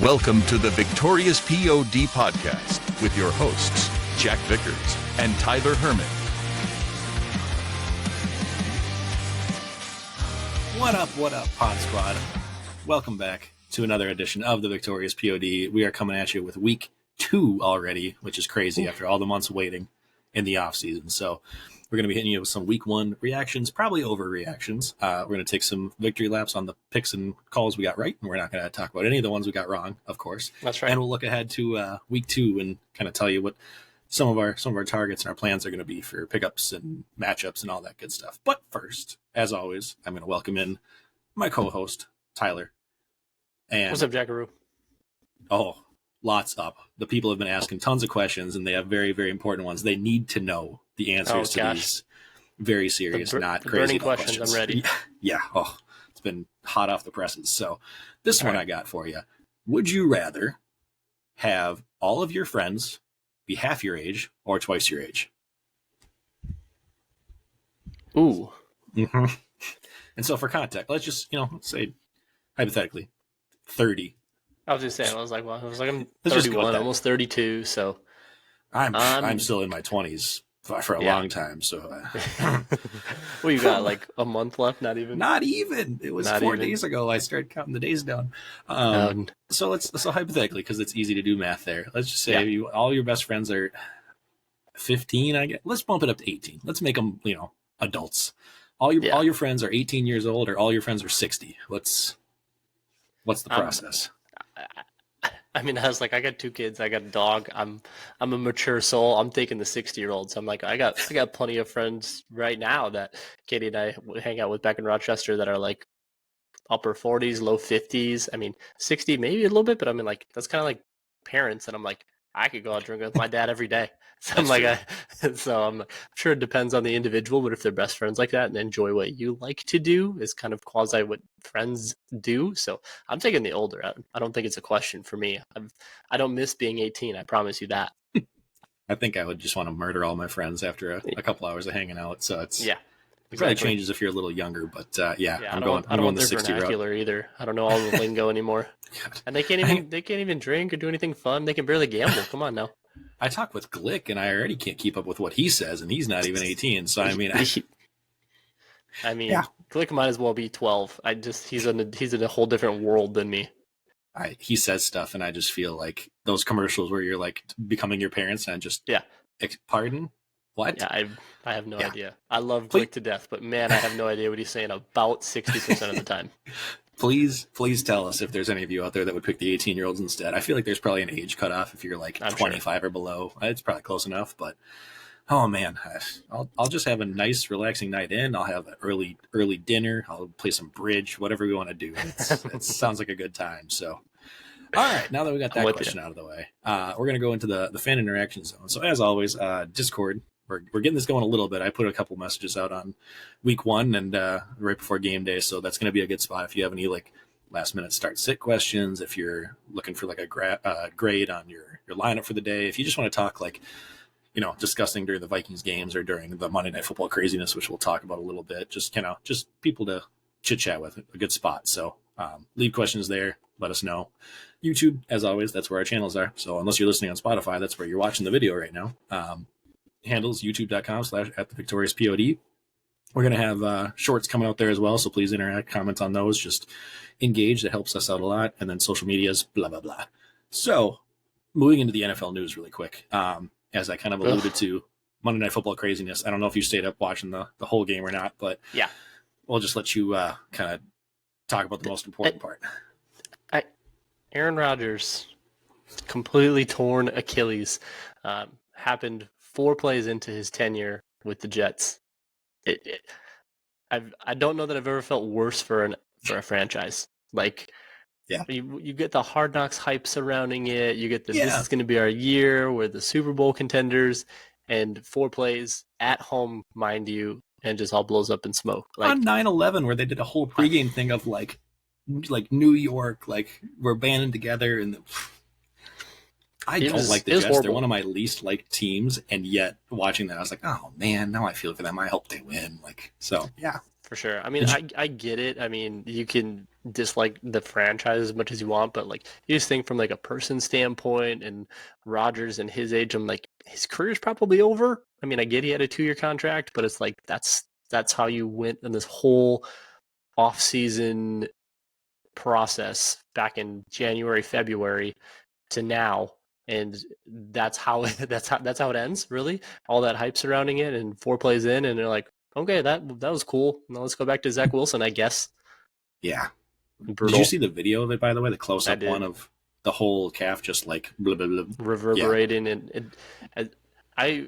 Welcome to the Victorious POD podcast with your hosts, Jack Vickers and Tyler Herman. What up, Pod Squad? Welcome back to another edition of the Victorious POD. We are coming at you with week 2 already, which is crazy after all the months waiting in the off season. So we're going to be hitting you with some week 1 reactions, probably overreactions. We're going to take some victory laps on the picks and calls we got right, and we're not going to talk about any of the ones we got wrong, of course. That's right. And we'll look ahead to week 2 and kind of tell you what some of our targets and our plans are going to be for pickups and matchups and all that good stuff. But first, as always, I'm going to welcome in my co-host, Tyler. And what's up, Jackaroo? Oh, lots up. The people have been asking tons of questions, and they have very, very important ones. They need to know the answers to these very serious, not crazy questions. I'm ready. Yeah. Oh, it's been hot off the presses. So this one I got for you. Would you rather have all of your friends be half your age or twice your age? Ooh. Mm-hmm. And so for context, let's just, let's say hypothetically 30. I was just saying, I'm 31, almost 32, so I'm still in my 20s for a long time. So well, you got like a month left, not even. It was 4 days ago I started counting the days down. So hypothetically, because it's easy to do math there, let's just say all your best friends are 15, I guess. Let's bump it up to 18. Let's make them, adults. All your friends are 18 years old, or all your friends are 60. What's the process? I mean, I got 2 kids, I got a dog. I'm a mature soul. I'm taking the 60-year-old. So I'm like, I got plenty of friends right now that Katie and I hang out with back in Rochester that are like upper 40s, low 50s. I mean, 60 maybe a little bit, but I mean, like, that's kind of like parents. And I'm like, I could go out drinking with my dad every day. So I'm sure it depends on the individual, but if they're best friends like that and enjoy what you like to do, is kind of quasi what friends do. So I'm taking the older. I don't think it's a question for me. I don't miss being 18. I promise you that. I think I would just want to murder all my friends after a couple hours of hanging out. So it's Exactly. It probably changes if you're a little younger, but I don't want the their 60 vernacular either. I don't know all the lingo anymore. God. And they can't even drink or do anything fun. They can barely gamble. Come on now. I talk with Glick, and I already can't keep up with what he says, and he's not even 18. So I mean, Glick might as well be 12. He's in a whole different world than me. He says stuff, and I just feel like those commercials where you're like becoming your parents, and just pardon. What? Yeah, I have no idea. I love Glick to death, but man, I have no idea what he's saying about 60% of the time. Please tell us if there's any of you out there that would pick the 18-year-olds instead. I feel like there's probably an age cutoff if you're like 25 or below. It's probably close enough, but oh man, I'll just have a nice, relaxing night in. I'll have an early dinner. I'll play some bridge, whatever we want to do. It sounds like a good time. So, all right, now that we got that question out of the way, we're going to go into the fan interaction zone. So as always, Discord. We're getting this going a little bit. I put a couple messages out on week 1 and right before game day, so that's going to be a good spot if you have any like last minute start sit questions, if you're looking for like a grade on your lineup for the day, if you just want to talk like discussing during the Vikings games or during the Monday Night Football craziness, which we'll talk about a little bit, just people to chit chat with, a good spot. So leave questions there, let us know. YouTube, as always, that's where our channels are. So unless you're listening on Spotify, that's where you're watching the video right now. Handles youtube.com/@thevictoriouspod. We're going to have shorts coming out there as well, so please interact, comment on those, just engage. That helps us out a lot. And then social medias, blah, blah, blah. So moving into the NFL news really quick, as I kind of alluded to, Monday Night Football craziness. I don't know if you stayed up watching the whole game or not, but we'll just let you kind of talk about the most important part. Aaron Rodgers, completely torn Achilles, happened 4 plays into his tenure with the Jets. I don't know that I've ever felt worse for a franchise. Like, you get the Hard Knocks hype surrounding it. You get this is going to be our year. We're the Super Bowl contenders, and 4 plays at home, mind you, and just all blows up in smoke. Like on 9/11, where they did a whole pregame thing of like New York, like we're banding together, and I don't like the Jets. Horrible. They're one of my least liked teams, and yet watching that, I was like, oh man, now I feel for them. I hope they win. For sure. I mean, I get it. I mean, you can dislike the franchise as much as you want, but like you just think from like a person standpoint and Rodgers and his age, I'm like his career's probably over. I mean, I get he had a 2-year contract, but it's like that's how you went in this whole off-season process back in January, February to now. And that's how that's how it ends, really. All that hype surrounding it and 4 plays in and they're like, okay, that was cool. Now let's go back to Zach Wilson, I guess. Yeah. Brutal. Did you see the video of it, by the way? The close-up one of the whole calf just like blah, blah, blah. Reverberating. And it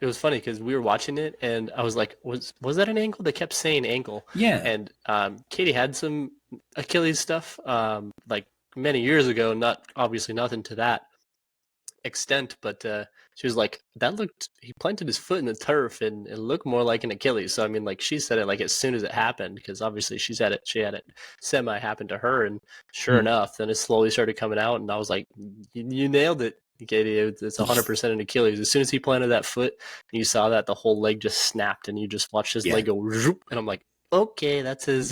was funny because we were watching it and I was like, was that an ankle? They kept saying ankle. Yeah. And Katie had some Achilles stuff like many years ago, not obviously nothing to that extent, but she was like, he planted his foot in the turf and it looked more like an Achilles. So I mean, like she said it like as soon as it happened, because obviously she had it semi happen to her, and sure enough, then it slowly started coming out, and I was like, you nailed it, Katie. It's 100% an Achilles. As soon as he planted that foot, and you saw that the whole leg just snapped, and you just watched his leg go, and I'm like, okay, that's his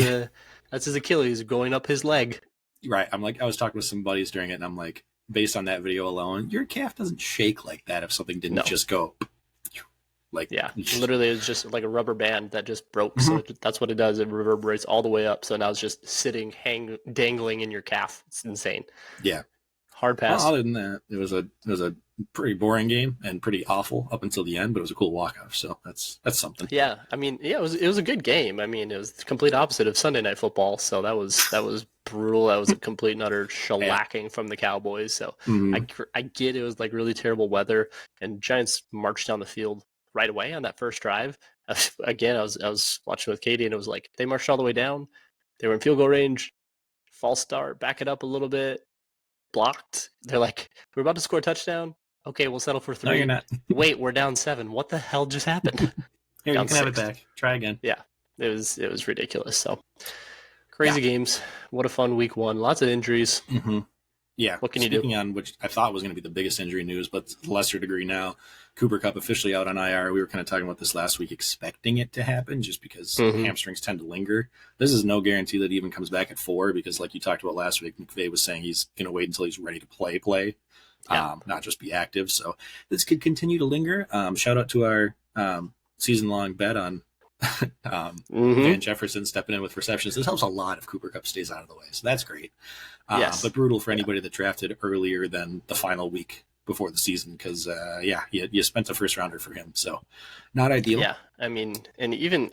Achilles going up his leg. Right. I'm like, I was talking with some buddies during it, and I'm like, based on that video alone, your calf doesn't shake like that if something didn't just go like. Yeah, literally it's just like a rubber band that just broke. So that's what it does. It reverberates all the way up. So now it's just sitting, dangling in your calf. It's insane. Yeah. Hard pass. Well, other than that, it was a pretty boring game and pretty awful up until the end, but it was a cool walk-off. So that's something. Yeah. I mean, yeah, it was a good game. I mean, it was the complete opposite of Sunday Night Football. So that was brutal. That was a complete and utter shellacking from the Cowboys. So I get it was like really terrible weather, and Giants marched down the field right away on that first drive. Again, I was watching with Katie, and it was like they marched all the way down. They were in field goal range. False start, back it up a little bit, blocked. They're like, we're about to score a touchdown. Okay, we'll settle for 3. No, you're not. Wait, we're down 7. What the hell just happened? Here, you can 6. Have it back. Try again. Yeah, it was ridiculous. So crazy games. What a fun week 1. Lots of injuries. Yeah. What can you do? Speaking on which I thought was going to be the biggest injury news, but to a lesser degree now, Cooper Kupp officially out on IR. We were kind of talking about this last week, expecting it to happen just because hamstrings tend to linger. This is no guarantee that he even comes back at 4 because, like you talked about last week, McVay was saying he's going to wait until he's ready to play, not just be active. So this could continue to linger. Shout out to our season-long bet on Van Jefferson stepping in with receptions. This helps a lot if Cooper Kupp stays out of the way, so that's great. But brutal for anybody that drafted earlier than the final week before the season because, you spent a first rounder for him, so not ideal. Yeah, I mean, and even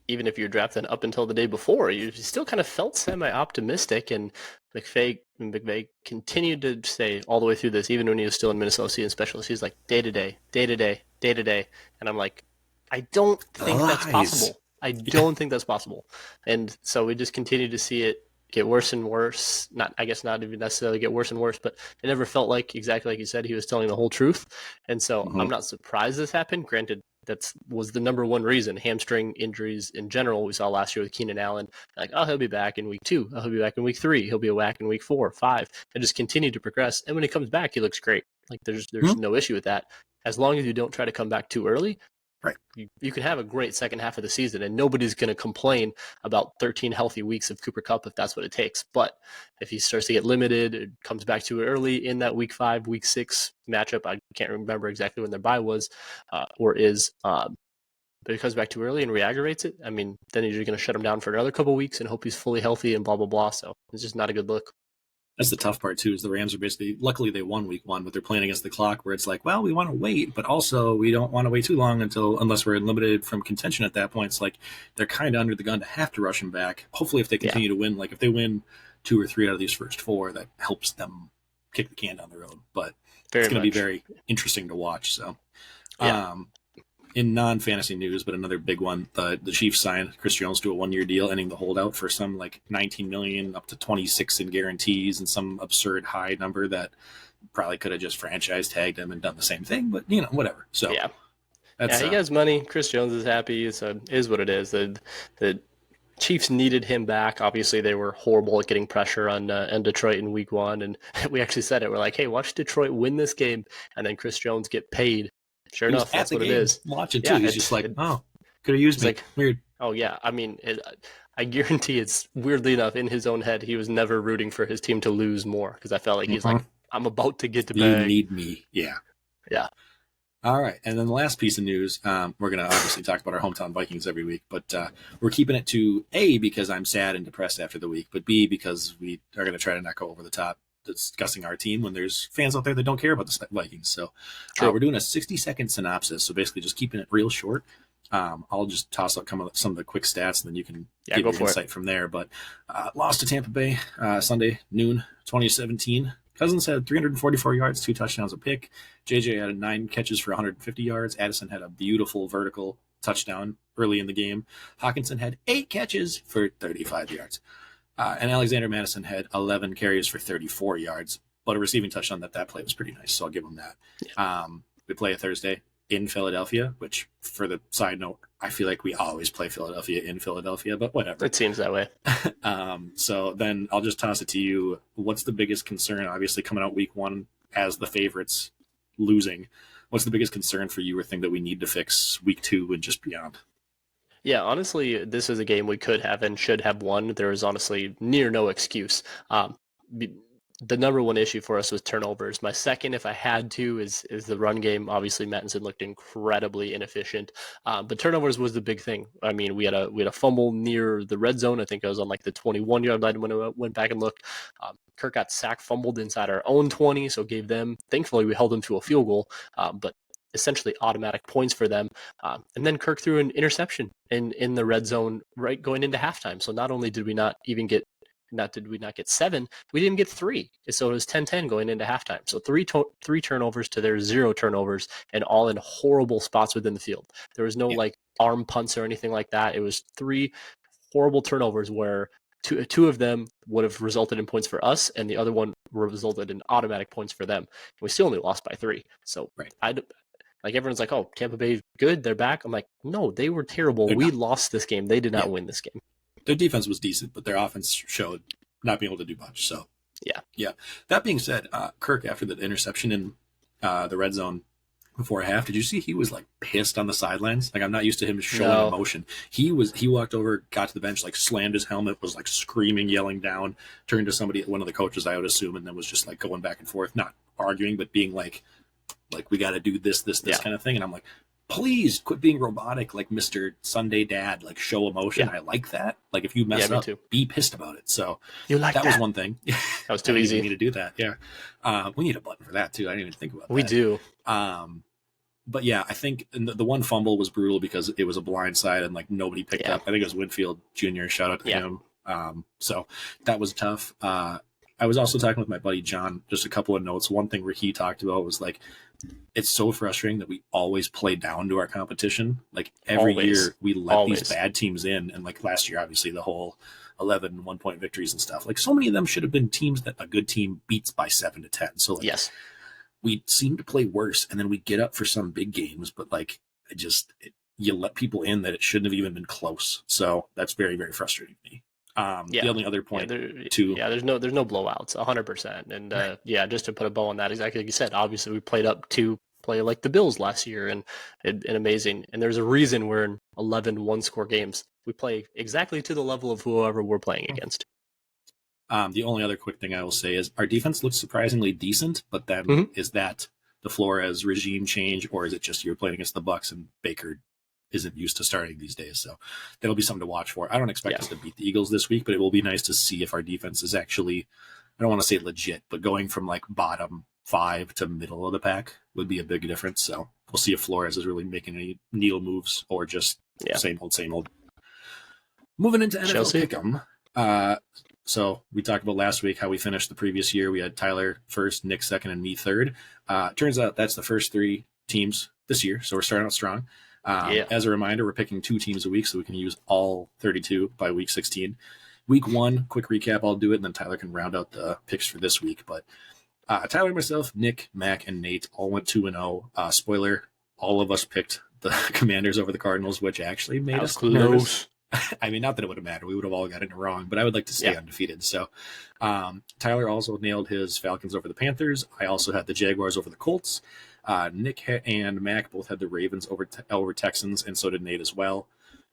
if you're drafted up until the day before, you still kind of felt semi-optimistic, and McVay continued to say all the way through this, even when he was still in Minnesota seeing specialists, he's like day to day, and I'm like, I don't think that's possible. I don't think that's possible. And so we just continue to see it get worse and worse. Not even necessarily get worse and worse, but it never felt like, exactly like you said, he was telling the whole truth. And so I'm not surprised this happened. Granted, that was the number one reason. Hamstring injuries in general, we saw last year with Keenan Allen. Like, oh, he'll be back in week 2. Oh, he'll be back in week 3. He'll be back in week 4, 5. And just continue to progress. And when he comes back, he looks great. Like there's no issue with that. As long as you don't try to come back too early, right? You can have a great second half of the season, and nobody's going to complain about 13 healthy weeks of Cooper Kupp if that's what it takes. But if he starts to get limited, it comes back too early in that week 5, week 6 matchup. I can't remember exactly when their bye was or is. But if he comes back too early and re-aggravates it, I mean, then you're going to shut him down for another couple weeks and hope he's fully healthy and blah, blah, blah. So it's just not a good look. That's the tough part, too, is the Rams are basically, luckily they won week 1, but they're playing against the clock where it's like, well, we want to wait, but also we don't want to wait too long unless we're limited from contention at that point. It's like they're kind of under the gun to have to rush him back. Hopefully if they continue to win, like if they win 2 or 3 out of these first 4, that helps them kick the can down the road. But it's going to be very interesting to watch. So, in non-fantasy news, but another big one, the Chiefs signed Chris Jones to a 1-year deal, ending the holdout for some like $19 million up to 26 in guarantees and some absurd high number that probably could have just franchise tagged him and done the same thing, but whatever. So he has money. Chris Jones is happy. So it is what it is. The Chiefs needed him back. Obviously, they were horrible at getting pressure on Detroit in week 1, and we actually said it. We're like, hey, watch Detroit win this game, and then Chris Jones get paid. Sure enough, that's what it is. Watch it too. He's just like, oh, could have used me. Like, weird. Oh yeah, I mean, I guarantee it's weirdly enough in his own head he was never rooting for his team to lose more because I felt like he's like, I'm about to get to You bag. need me. Yeah. Yeah. All right. And then the last piece of news, we're going to obviously talk about our hometown Vikings every week, but we're keeping it to A, because I'm sad and depressed after the week, but B, because we are going to try to not go over the top discussing our team when there's fans out there that don't care about the Vikings. So we're doing a 60-second synopsis. So basically just keeping it real short. I'll just toss out some of the quick stats, and then you can give your insight from there. But lost to Tampa Bay Sunday, noon, 2017. Cousins had 344 yards, 2 touchdowns, a pick. JJ had 9 catches for 150 yards. Addison had a beautiful vertical touchdown early in the game. Hawkinson had 8 catches for 35 yards. And Alexander Madison had 11 carries for 34 yards, but a receiving touchdown that play was pretty nice, so I'll give him that. Yeah. We play a Thursday in Philadelphia, which, for the side note, I feel like we always play Philadelphia in Philadelphia, but whatever. It seems that way. So then I'll just toss it to you. What's the biggest concern, obviously, coming out week 1 as the favorites losing? What's the biggest concern for you or thing that we need to fix week 2 and just beyond? Yeah, honestly, this is a game we could have and should have won. There is honestly near no excuse. The number one issue for us was turnovers. My second, if I had to, is the run game. Obviously, Mattinson looked incredibly inefficient, but turnovers was the big thing. I mean, we had a fumble near the red zone. I think it was on like the 21-yard line when I went back and looked. Kirk got sacked, fumbled inside our own 20, so gave them. Thankfully, we held them to a field goal, but essentially automatic points for them. And then Kirk threw an interception in the red zone right going into halftime. So not only did we not get 7, we didn't get 3. So it was 10-10 going into halftime. So three turnovers to their 0 turnovers, and all in horrible spots within the field. There was no like arm punts or anything like that. It was 3 horrible turnovers where two of them would have resulted in points for us, and the other one resulted in automatic points for them. And we still only lost by 3. So like everyone's like, oh, Tampa Bay good, they're back. I'm like, no, they were terrible. We lost this game. They did not win this game. Their defense was decent, but their offense showed not being able to do much. So yeah. That being said, Kirk, after the interception in the red zone before half, did you see he was like pissed on the sidelines? Like, I'm not used to him showing emotion. He walked over, got to the bench, like slammed his helmet, was like screaming, yelling down, turned to somebody, one of the coaches, I would assume, and then was just like going back and forth, not arguing, but being like we got to do this kind of thing. And I'm like, please quit being robotic, like Mr. Sunday Dad, like show emotion. I like that. Like, if you mess up, be pissed about it. So that was one thing. That was too easy. We need to do that. Yeah. We need a button for that too. I didn't even think about that. We do. But yeah, I think the one fumble was brutal because it was a blind side and like nobody picked up. I think it was Winfield Jr. Shout out to him. So that was tough. I was also talking with my buddy John, just a couple of notes. One thing where he talked about was like, it's so frustrating that we always play down to our competition. Like every year we let these bad teams in. And like last year, obviously the whole 11 1-point victories and stuff, like so many of them should have been teams that a good team beats by 7-10. So like, we seem to play worse. And then we get up for some big games, but like you let people in that it shouldn't have even been close. So that's very, very frustrating to me. The only other point there's no blowouts 100%. And just to put a bow on that, exactly like you said, obviously we played up to play like the Bills last year and amazing. And there's a reason we're in 11 one-score games. We play exactly to the level of whoever we're playing against. The only other quick thing I will say is our defense looks surprisingly decent, but then is that the Flores regime change, or is it just you're playing against the Bucs and Baker isn't used to starting these days? So that'll be something to watch for. I don't expect us to beat the Eagles this week, but it will be nice to see if our defense is actually, I don't want to say legit, but going from like bottom 5 to middle of the pack would be a big difference. So we'll see if Flores is really making any needle moves or just same old. Moving into NFL Pick'em. So we talked about last week how we finished the previous year. We had Tyler first, Nick second, and me third. Turns out that's the first 3 teams this year. So we're starting out strong. As a reminder, we're picking 2 teams a week, so we can use all 32 by week 16. Week 1, quick recap, I'll do it, and then Tyler can round out the picks for this week. But Tyler, myself, Nick, Mac, and Nate all went 2-0. Spoiler, all of us picked the Commanders over the Cardinals, which actually made us nervous. I mean, not that it would have mattered. We would have all gotten it wrong, but I would like to stay undefeated. So Tyler also nailed his Falcons over the Panthers. I also had the Jaguars over the Colts. Nick and Mac both had the Ravens over Texans, and so did Nate as well.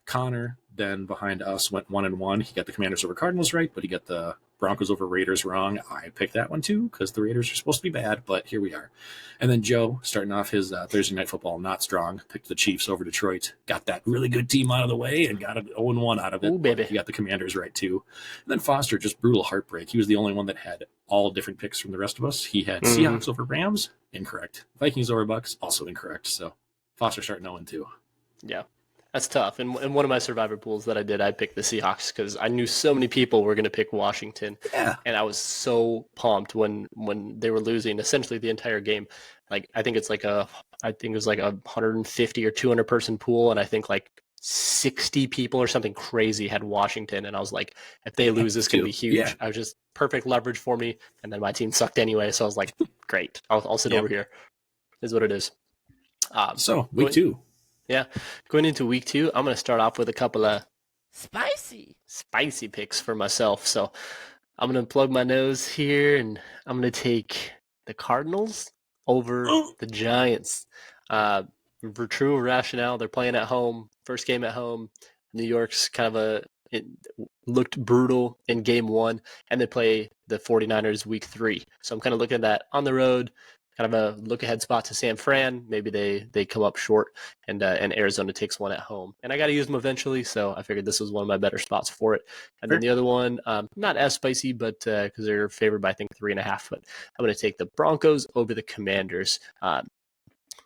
Connor, then behind us, went 1-1. He got the Commanders over Cardinals right, but he got the Broncos over Raiders wrong. I picked that one too because the Raiders are supposed to be bad, but here we are. And then Joe, starting off his Thursday Night Football not strong, picked the Chiefs over Detroit, got that really good team out of the way, and got an 0-1 out of it. Ooh, baby. He got the Commanders right too. And then Foster, just brutal heartbreak. He was the only one that had all different picks from the rest of us. He had Seahawks over Rams, incorrect. Vikings over Bucks, also incorrect. So Foster starting 0-2. Yeah. That's tough. And in one of my survivor pools that I did, I picked the Seahawks because I knew so many people were going to pick Washington. Yeah. And I was so pumped when they were losing essentially the entire game. Like, I think it was like a 150 or 200 person pool. And I think like 60 people or something crazy had Washington. And I was like, if they lose, this can be huge. Yeah. I was just perfect leverage for me. And then my team sucked anyway. So I was like, great, I'll sit over here. Is what it is. So week 2. Yeah, going into week 2, I'm going to start off with a couple of spicy picks for myself. So I'm going to plug my nose here, and I'm going to take the Cardinals over the Giants. For true rationale, they're playing at home, first game at home. New York's kind of it looked brutal in game 1, and they play the 49ers week 3. So I'm kind of looking at that on the road. Kind of a look-ahead spot to San Fran. Maybe they come up short, and Arizona takes one at home. And I got to use them eventually, so I figured this was one of my better spots for it. And then the other one, not as spicy, but because they're favored by, I think, 3.5. But I'm going to take the Broncos over the Commanders.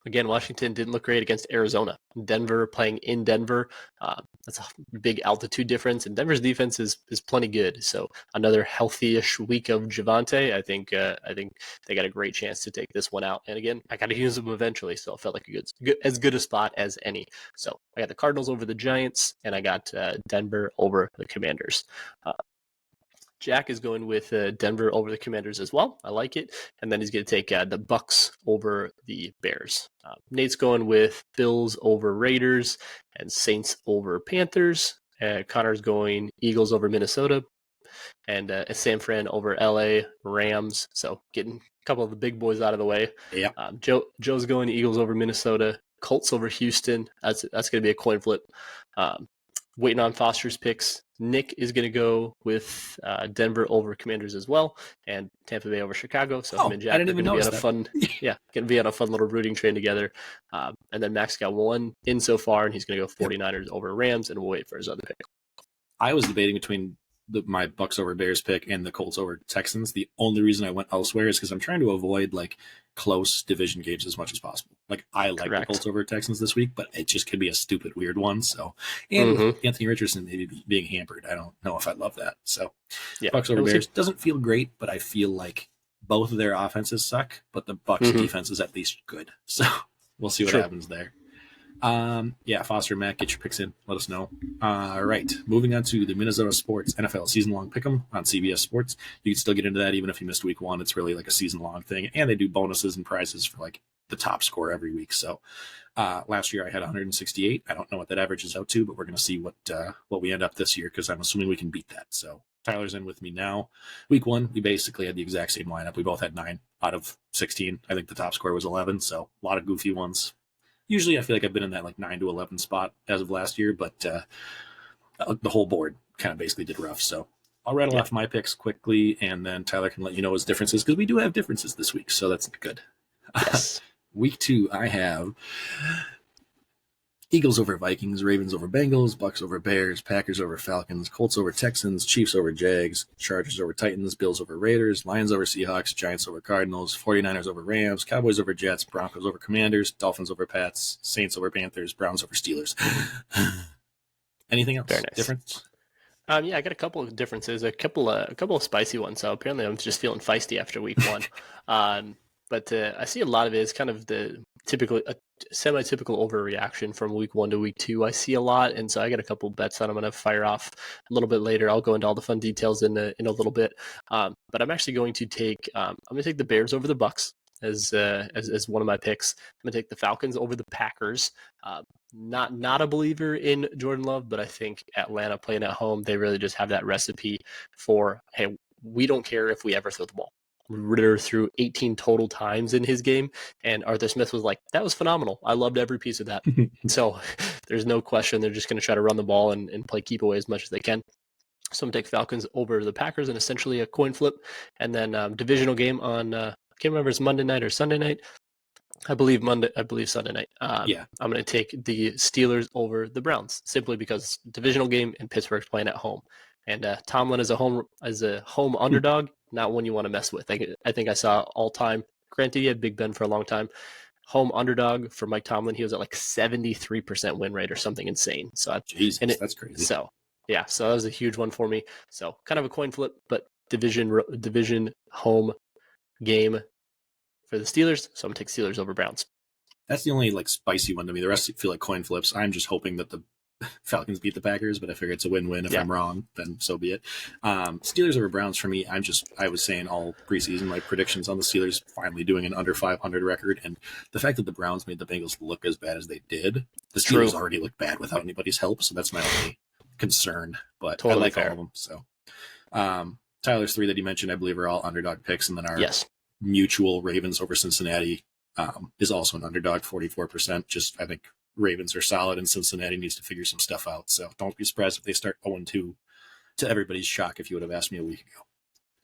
Again, Washington didn't look great against Arizona. Denver playing in Denver. That's a big altitude difference, and Denver's defense is plenty good. So another healthy-ish week of Javonte. I think they got a great chance to take this one out. And again, I got to use them eventually, so it felt like as good a spot as any. So I got the Cardinals over the Giants, and I got Denver over the Commanders. Jack is going with Denver over the Commanders as well. I like it. And then he's going to take the Bucks over the Bears. Nate's going with Bills over Raiders and Saints over Panthers. Connor's going Eagles over Minnesota and San Fran over LA Rams. So getting a couple of the big boys out of the way. Yeah. Joe's going Eagles over Minnesota, Colts over Houston. That's going to be a coin flip. Waiting on Foster's picks. Nick is going to go with Denver over Commanders as well, and Tampa Bay over Chicago. So him and Jack are going to be on a fun, going to be on a fun little rooting train together. And then Max got one in so far, and he's going to go 49ers over Rams, and we'll wait for his other pick. I was debating between my Bucks over Bears pick and the Colts over Texans. The only reason I went elsewhere is because I'm trying to avoid like close division games as much as possible. Like I like the Colts over Texans this week, but it just could be a stupid weird one. So, and with Anthony Richardson maybe being hampered, I don't know if I love that. So, Bucks over Bears doesn't feel great, but I feel like both of their offenses suck, but the Bucks defense is at least good. So we'll see what happens there. Foster, Matt, get your picks in. Let us know. All right. Moving on to the Minnesota Sports NFL season-long pick'em on CBS Sports. You can still get into that even if you missed week 1. It's really like a season-long thing. And they do bonuses and prizes for like the top score every week. So last year I had 168. I don't know what that averages out to, but we're going to see what we end up this year because I'm assuming we can beat that. So Tyler's in with me now. Week 1, we basically had the exact same lineup. We both had 9 out of 16. I think the top score was 11, so a lot of goofy ones. Usually I feel like I've been in that like 9 to 11 spot as of last year, but the whole board kind of basically did rough. So I'll rattle off my picks quickly, and then Tyler can let you know his differences because we do have differences this week, so that's good. Yes. Week 2, I have Eagles over Vikings, Ravens over Bengals, Bucks over Bears, Packers over Falcons, Colts over Texans, Chiefs over Jags, Chargers over Titans, Bills over Raiders, Lions over Seahawks, Giants over Cardinals, 49ers over Rams, Cowboys over Jets, Broncos over Commanders, Dolphins over Pats, Saints over Panthers, Browns over Steelers. Anything else? Very nice. Difference? I got a couple of differences, a couple of spicy ones. So apparently I'm just feeling feisty after week 1. But I see a lot of it is kind of the semi-typical overreaction from week 1 to week 2. I see a lot, and so I got a couple bets that I'm going to fire off a little bit later. I'll go into all the fun details in a little bit. But I'm actually going to take the Bears over the Bucks as one of my picks. I'm going to take the Falcons over the Packers. Not a believer in Jordan Love, but I think Atlanta playing at home, they really just have that recipe for, hey, we don't care if we ever throw the ball. Ritter threw 18 total times in his game, and Arthur Smith was like, that was phenomenal. I loved every piece of that. So there's no question they're just going to try to run the ball and play keep away as much as they can. So I'm going to take Falcons over the Packers and essentially a coin flip. And then divisional game on, I can't remember if it's Monday night or Sunday night. I believe Sunday night. Yeah. I'm going to take the Steelers over the Browns simply because divisional game and Pittsburgh's playing at home. And Tomlin is a home underdog, not one you want to mess with. I think I saw all time. Granted, he had Big Ben for a long time. Home underdog for Mike Tomlin, he was at like 73% win rate or something insane. So Jesus, that's crazy. So yeah, so that was a huge one for me. So kind of a coin flip, but division home game for the Steelers. So I'm going to take Steelers over Browns. That's the only like spicy one to me. The rest feel like coin flips. I'm just hoping that the Falcons beat the Packers, but I figure it's a win-win. If I'm wrong, then so be it. Steelers over Browns for me. I was saying all preseason, my predictions on the Steelers finally doing an under 500 record, and the fact that the Browns made the Bengals look as bad as they did, the Steelers already looked bad without anybody's help, so that's my only concern. But totally I like all of them. So Tyler's three that he mentioned, I believe, are all underdog picks, and then our mutual Ravens over Cincinnati is also an underdog, 44%. Just I think Ravens are solid, and Cincinnati needs to figure some stuff out. So don't be surprised if they start 0-2 to everybody's shock if you would have asked me a week ago.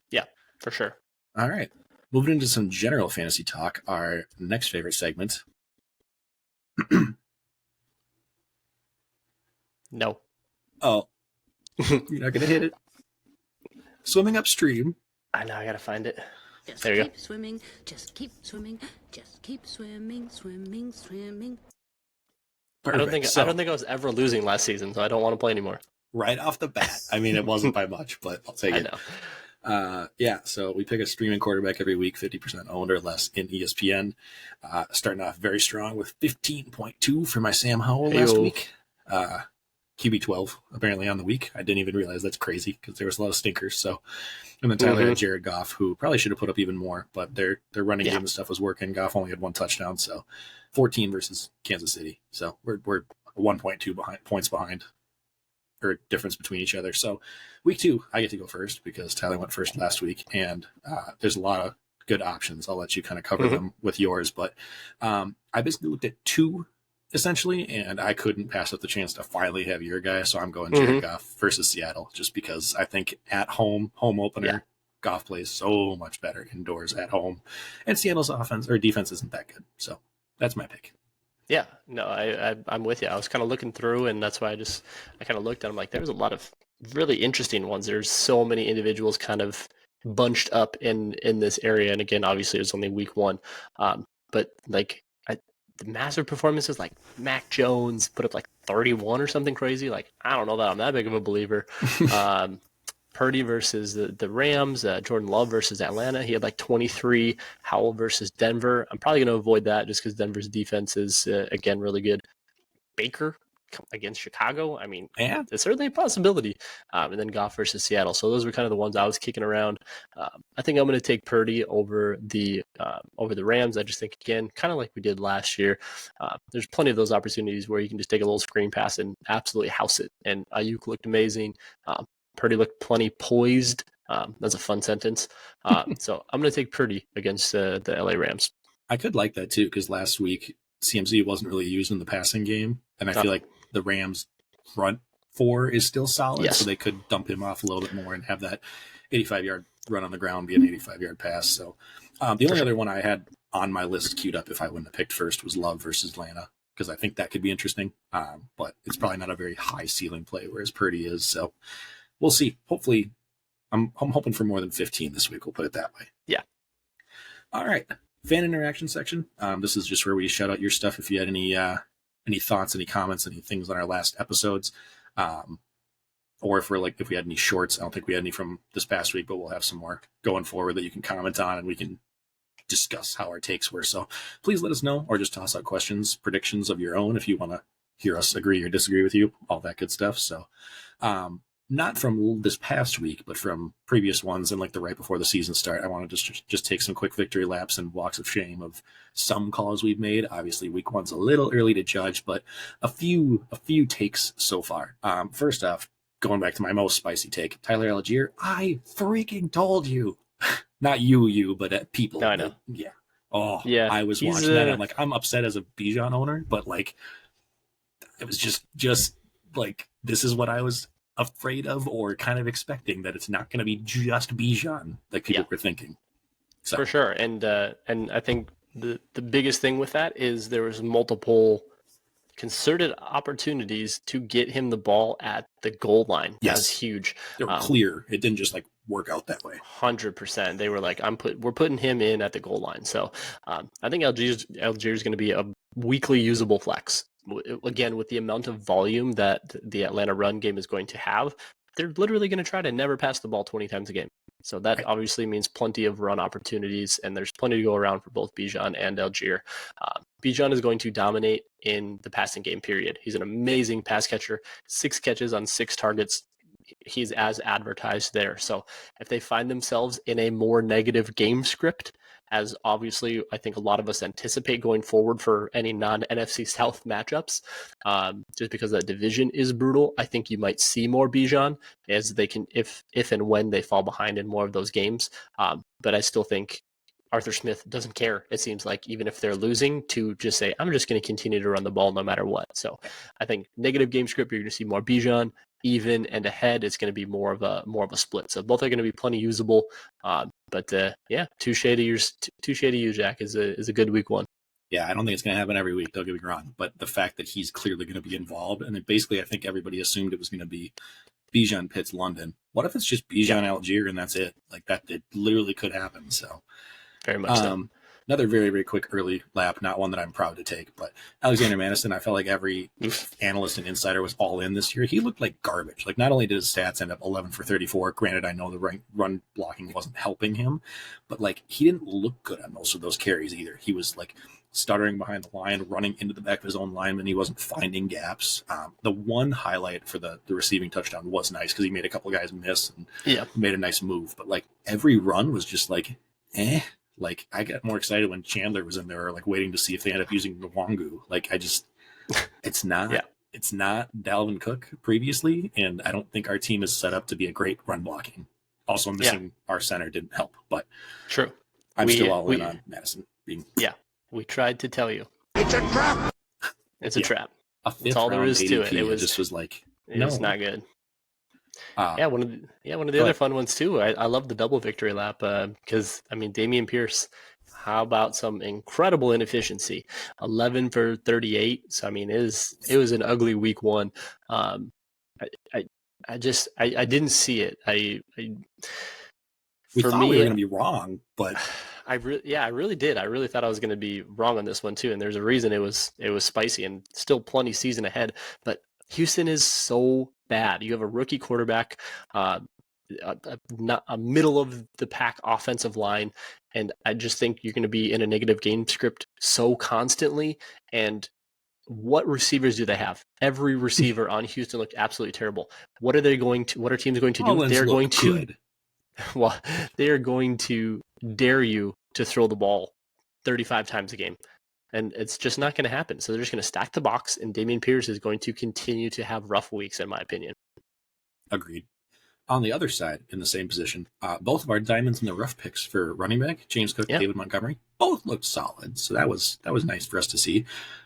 Yeah, for sure. All right. Moving into some general fantasy talk, our next favorite segment. No. Oh. You're not going to hit it? Swimming upstream. I know, I got to find it. Just there you keep swimming, just keep swimming, just keep swimming, swimming, swimming. Perfect. I don't think I was ever losing last season, so I don't want to play anymore. Right off the bat. I mean, it wasn't by much, but I'll take it. I know. So we pick a streaming quarterback every week, 50% owned or less in ESPN. Starting off very strong with 15.2 for my Sam Howell last week. QB 12 apparently on the week. I didn't even realize that's crazy because there was a lot of stinkers. So, and then Tyler had Jared Goff, who probably should have put up even more, but their running game and stuff was working. Goff only had one touchdown, so 14 versus Kansas City. So we're 1.2 points behind, or difference between each other. So week 2, I get to go first because Tyler went first last week, and there's a lot of good options. I'll let you kind of cover them with yours, but I basically looked at 2 essentially, and I couldn't pass up the chance to finally have your guy, so I'm going Jared Goff versus Seattle, just because I think at home opener, Goff plays so much better indoors at home, and Seattle's offense or defense isn't that good, so that's my pick. Yeah, no, I'm with you. I was kind of looking through, and that's why I kind of looked at them like there's a lot of really interesting ones. There's so many individuals kind of bunched up in this area, and again, obviously, it's only week 1, but like. The massive performances, like Mac Jones put up like 31 or something crazy. Like, I don't know that I'm that big of a believer. Purdy versus the Rams, Jordan Love versus Atlanta. He had like 23. Howell versus Denver. I'm probably going to avoid that just because Denver's defense is, again, really good. Baker against Chicago. I mean, it's certainly a possibility. And then Goff versus Seattle. So those were kind of the ones I was kicking around. I think I'm going to take Purdy over the Rams. I just think, again, kind of like we did last year, there's plenty of those opportunities where you can just take a little screen pass and absolutely house it. And Ayuk looked amazing. Purdy looked plenty poised. That's a fun sentence. So I'm going to take Purdy against the LA Rams. I could like that too, because last week CMC wasn't really used in the passing game, and I feel like the Rams front 4 is still solid, so they could dump him off a little bit more and have that 85-yard run on the ground be an 85-yard pass. So the only other one I had on my list queued up if I wouldn't have picked first was Love versus Atlanta, because I think that could be interesting, but it's probably not a very high ceiling play, whereas Purdy is. So we'll see. Hopefully, I'm hoping for more than 15 this week. We'll put it that way. Yeah. All right. Fan interaction section. This is just where we shout out your stuff if you had any thoughts, any comments, any things on our last episodes, or if we had any shorts. I don't think we had any from this past week, but we'll have some more going forward that you can comment on, and we can discuss how our takes were. So please let us know, or just toss out questions, predictions of your own if you want to hear us agree or disagree with you, all that good stuff. So not from this past week, but from previous ones and like the right before the season start. I want to just take some quick victory laps and walks of shame of some calls we've made. Obviously, week 1's a little early to judge, but a few takes so far. First off, going back to my most spicy take, Tyler Algier, I freaking told you not you, but at people. No, I know. Yeah. Oh, Yeah, I was he's watching that. I'm like, I'm upset as a Bijan owner, but like, it was just like this is what I was afraid of or kind of expecting, that it's not going to be just Bijan like people yeah, were thinking. So for sure. And I think the biggest thing with that is there was multiple concerted opportunities to get him the ball at the goal line. That was yes, huge. they were clear. It didn't just like work out that way. 100%. They were like, we're putting him in at the goal line. So I think Algiers going to be a weekly usable flex. Again, with the amount of volume that the Atlanta run game is going to have, they're literally going to try to never pass the ball 20 times a game. So that obviously means plenty of run opportunities, and there's plenty to go around for both Bijan and Algier. Bijan is going to dominate in the passing game, period. He's an amazing pass catcher, 6 catches on 6 targets. He's as advertised there. So if they find themselves in a more negative game script, as obviously I think a lot of us anticipate going forward for any non-NFC South matchups, just because that division is brutal, I think you might see more Bijan as they can, if and when they fall behind in more of those games. But I still think Arthur Smith doesn't care, it seems like, even if they're losing, to just say, I'm just going to continue to run the ball no matter what. So I think negative game script, you're going to see more Bijan. Even and ahead, it's going to be more of a split. So both are going to be plenty usable. But yeah, touche to you, Jack, is a good week 1. Yeah, I don't think it's going to happen every week. Don't get me wrong, but the fact that he's clearly going to be involved, and then basically, I think everybody assumed it was going to be Bijan, Pitts, London. What if it's just Bijan, Algier, and that's it? Like that, it literally could happen. So very much so. Another very, very quick early lap, not one that I'm proud to take, but Alexander Madison, I felt like every analyst and insider was all in this year. He looked like garbage. Like, not only did his stats end up 11 for 34, granted, I know the run blocking wasn't helping him, but like, he didn't look good on most of those carries either. He was like stuttering behind the line, running into the back of his own lineman. He wasn't finding gaps. The one highlight for the receiving touchdown was nice because he made a couple guys miss and made a nice move, but like, every run was just like, eh. Like, I got more excited when Chandler was in there, like waiting to see if they end up using Nwangu. Like, it's not Dalvin Cook previously, and I don't think our team is set up to be a great run blocking. Also, missing our center didn't help, but true. I'm still all in on Madison. We tried to tell you. It's a trap. It's a trap. That's all there is to it. It just was like, it's not good. One of the other fun ones too. I love the double victory lap because I mean, Dameon Pierce, how about some incredible inefficiency? 11 for 38. So I mean, it was an ugly week 1. I didn't see it. We thought we were going to be wrong, but I really did. I really thought I was going to be wrong on this one too. And there's a reason it was spicy and still plenty season ahead. But Houston is so bad. You have a rookie quarterback, a middle of the pack offensive line, and I just think you're going to be in a negative game script so constantly. And what receivers do they have? Every receiver on Houston looked absolutely terrible. What are teams going to do? They're going to good. Well, they are going to dare you to throw the ball 35 times a game. And it's just not going to happen. So they're just going to stack the box, and Dameon Pierce is going to continue to have rough weeks, in my opinion. Agreed. On the other side, in the same position, both of our diamonds in the rough picks for running back, James Cook, David Montgomery, both looked solid. So that was nice for us to see.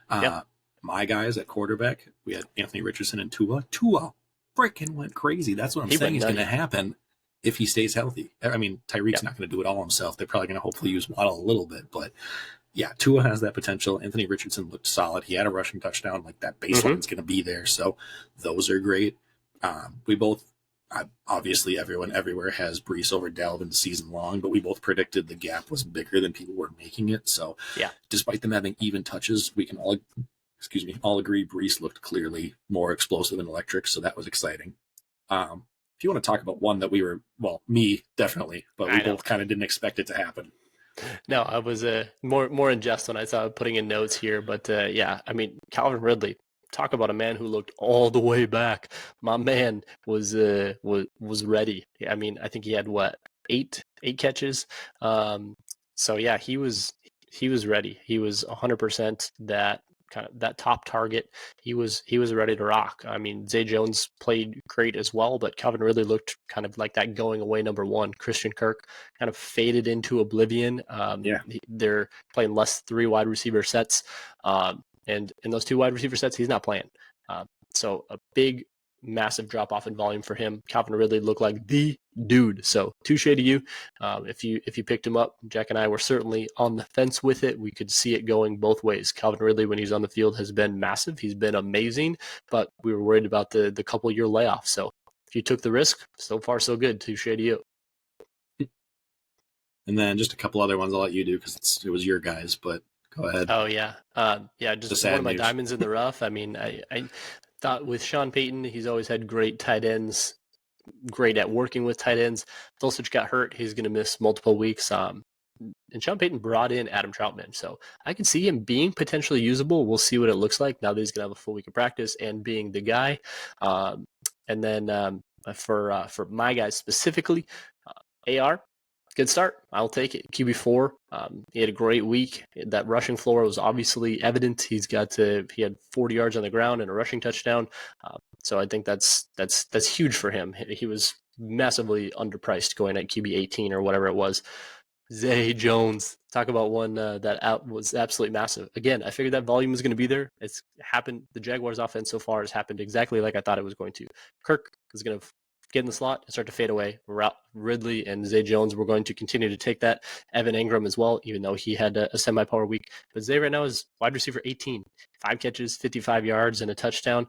My guys at quarterback, we had Anthony Richardson and Tua. Tua freaking went crazy. That's what I'm saying is going to happen if he stays healthy. I mean, Tyreek's not going to do it all himself. They're probably going to hopefully use Waddle a little bit, but yeah, Tua has that potential. Anthony Richardson looked solid. He had a rushing touchdown. Like, that baseline's going to be there. So those are great. We both, obviously everyone everywhere has Brees over Dalvin season long, but we both predicted the gap was bigger than people were making it. So despite them having even touches, we can all agree Brees looked clearly more explosive and electric. So that was exciting. If you want to talk about one that we were, well, me definitely, but we both kind of didn't expect it to happen. No, I was more in jest when I saw putting in notes here, but I mean, Calvin Ridley, talk about a man who looked all the way back. My man was ready. I mean, I think he had eight catches. So yeah, he was ready. He was 100% that kind of that top target, he was ready to rock. I mean, Zay Jones played great as well, but Calvin Ridley looked kind of like that going away number one. Christian Kirk kind of faded into oblivion. They're playing less 3 wide receiver sets, and in those 2 wide receiver sets, he's not playing. So a big, massive drop off in volume for him. Calvin Ridley looked like the dude. So touche to you. If you picked him up, Jack and I were certainly on the fence with it. We could see it going both ways. Calvin Ridley, when he's on the field, has been massive. He's been amazing, but we were worried about the couple year layoff. So if you took the risk, so far so good. Touche to you. And then just a couple other ones I'll let you do because it was your guys, but go ahead. Oh yeah, just one of my diamonds in the rough. I mean, I thought with Sean Payton, he's always had great tight ends, great at working with tight ends. Dulcich got hurt; he's going to miss multiple weeks. And Sean Payton brought in Adam Troutman, so I can see him being potentially usable. We'll see what it looks like now that he's going to have a full week of practice and being the guy. And then for my guys specifically, AR. Good start. I'll take it. QB4. He had a great week. That rushing floor was obviously evident. He had 40 yards on the ground and a rushing touchdown. So I think that's huge for him. He was massively underpriced going at QB 18 or whatever it was. Zay Jones. Talk about one that was absolutely massive. Again, I figured that volume was going to be there. It's happened. The Jaguars offense so far has happened exactly like I thought it was going to. Kirk is going to get in the slot and start to fade away. Ridley and Zay Jones were going to continue to take that. Evan Engram as well, even though he had a semi-power week. But Zay right now is wide receiver 18. 5 catches, 55 yards, and a touchdown.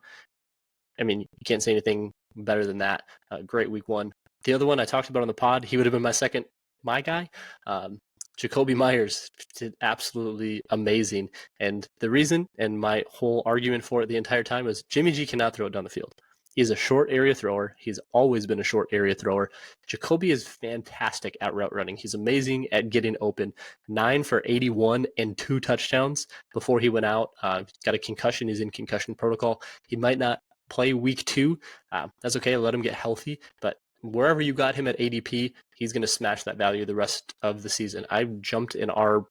I mean, you can't say anything better than that. Great week 1. The other one I talked about on the pod, he would have been my guy. Jacoby Myers did absolutely amazing. And the reason, and my whole argument for it the entire time, is Jimmy G cannot throw it down the field. He's a short area thrower. He's always been a short area thrower. Jacoby is fantastic at route running. He's amazing at getting open. 9 for 81 and 2 touchdowns before he went out. Got a concussion. He's in concussion protocol. He might not play week 2. That's okay. Let him get healthy. But wherever you got him at ADP, he's going to smash that value the rest of the season. I jumped in our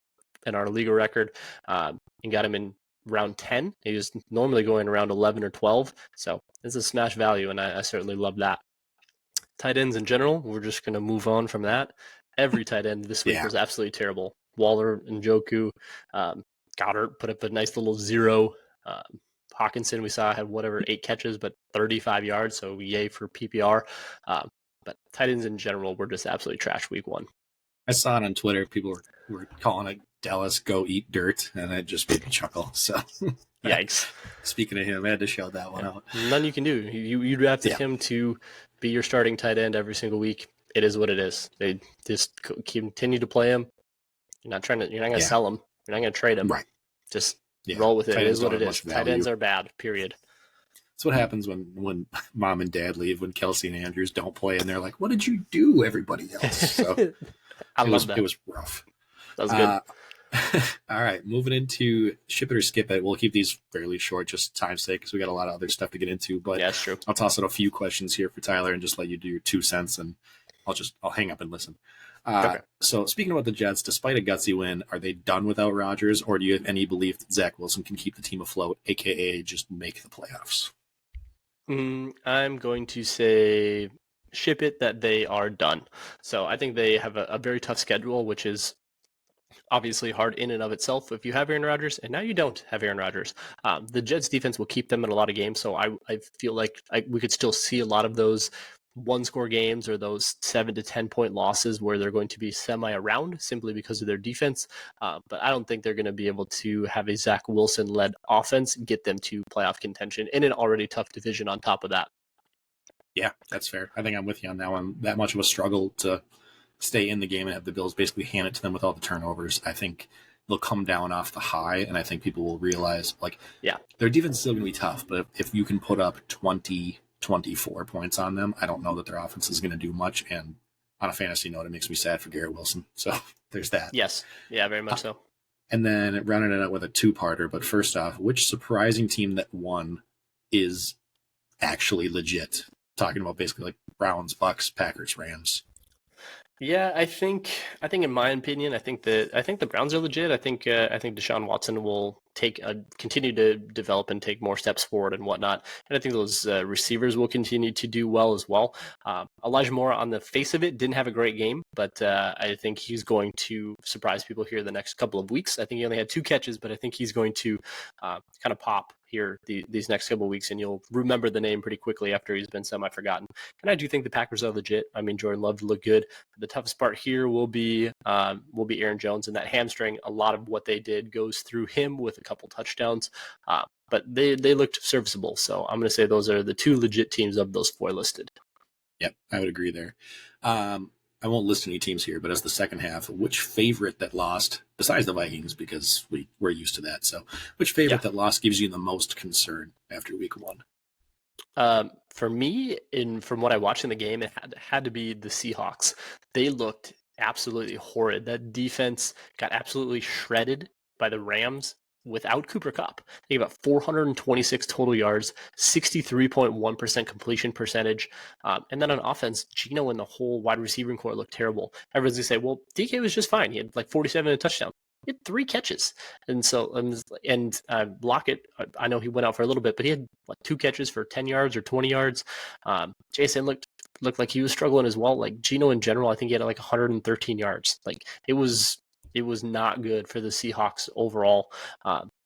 league record and got him in round 10. He was normally going around 11 or 12. So it's a smash value, and I certainly love that. Tight ends in general, we're just going to move on from that. Every tight end this week was absolutely terrible. Waller and Njoku, Goddard put up a nice little 0. Hawkinson, we saw, had 8 catches, but 35 yards, so yay for PPR. But tight ends in general were just absolutely trash week 1. I saw it on Twitter. People were calling it Dallas go eat dirt, and it just made me chuckle. So, yikes. Speaking of him, I had to shout that one out. None you can do. You drafted him to be your starting tight end every single week. It is what it is. They just continue to play him. You're not going to sell him. You're not going to trade him. Right. Just roll with it. It is what it is. Tight ends are bad, period. That's what happens when mom and dad leave, when Kelsey and Andrews don't play, and they're like, what did you do, everybody else? So I love that. It was rough. That was good. All right, moving into ship it or skip it. We'll keep these fairly short, just time's sake, because we got a lot of other stuff to get into. But yeah, that's true. I'll toss out a few questions here for Tyler and just let you do your 2 cents, and I'll hang up and listen. Okay. So speaking about the Jets, despite a gutsy win, are they done without Rodgers, or do you have any belief that Zach Wilson can keep the team afloat, aka just make the playoffs? I'm going to say ship it that they are done. So I think they have a very tough schedule, which is obviously hard in and of itself if you have Aaron Rodgers, and now you don't have Aaron Rodgers. The Jets defense will keep them in a lot of games, so I feel like we could still see a lot of those 1-score games or those 7 to 10 point losses where they're going to be semi around simply because of their defense. But I don't think they're going to be able to have a Zach Wilson led offense get them to playoff contention in an already tough division on top of that. Yeah, that's fair. I think I'm with you on that one. That much of a struggle to stay in the game and have the Bills basically hand it to them with all the turnovers. I think they'll come down off the high, and I think people will realize, their defense is still going to be tough, but if you can put up 24 points on them, I don't know that their offense is going to do much. And on a fantasy note, it makes me sad for Garrett Wilson. So there's that. Yes. Yeah, very much so. And then rounding it out with a 2-parter. But first off, which surprising team that won is actually legit? Talking about basically like Browns, Bucks, Packers, Rams. Yeah, I think in my opinion, I think the Browns are legit. I think Deshaun Watson will continue to develop and take more steps forward and whatnot. And I think those receivers will continue to do well as well. Elijah Moore, on the face of it, didn't have a great game, but I think he's going to surprise people here the next couple of weeks. I think he only had 2 catches, but I think he's going to kind of pop here these next couple of weeks, and you'll remember the name pretty quickly after he's been semi-forgotten. And I do think the Packers are legit. I mean, Jordan Love looked good. The toughest part here will be Aaron Jones, and that hamstring. A lot of what they did goes through him with a couple touchdowns, but they looked serviceable. So I'm going to say those are the 2 legit teams of those 4 listed. Yep, I would agree there. I won't list any teams here, but as the second half, which favorite that lost, besides the Vikings, because we're used to that, so which favorite that lost gives you the most concern after week 1? For me, from what I watched in the game, it had to be the Seahawks. They looked absolutely horrid. That defense got absolutely shredded by the Rams without Cooper Kupp. They gave up 426 total yards, 63.1% completion percentage. And then on offense, Geno and the whole wide receiving core looked terrible. Everyone's going to say, well, DK was just fine. He had like 47 and a touchdown. He had 3 catches. And so, Lockett, I know he went out for a little bit, but he had 2 catches for 10 yards or 20 yards. Jason looked like he was struggling as well. Like Geno in general, I think he had like 113 yards. Like it was not good for the Seahawks overall.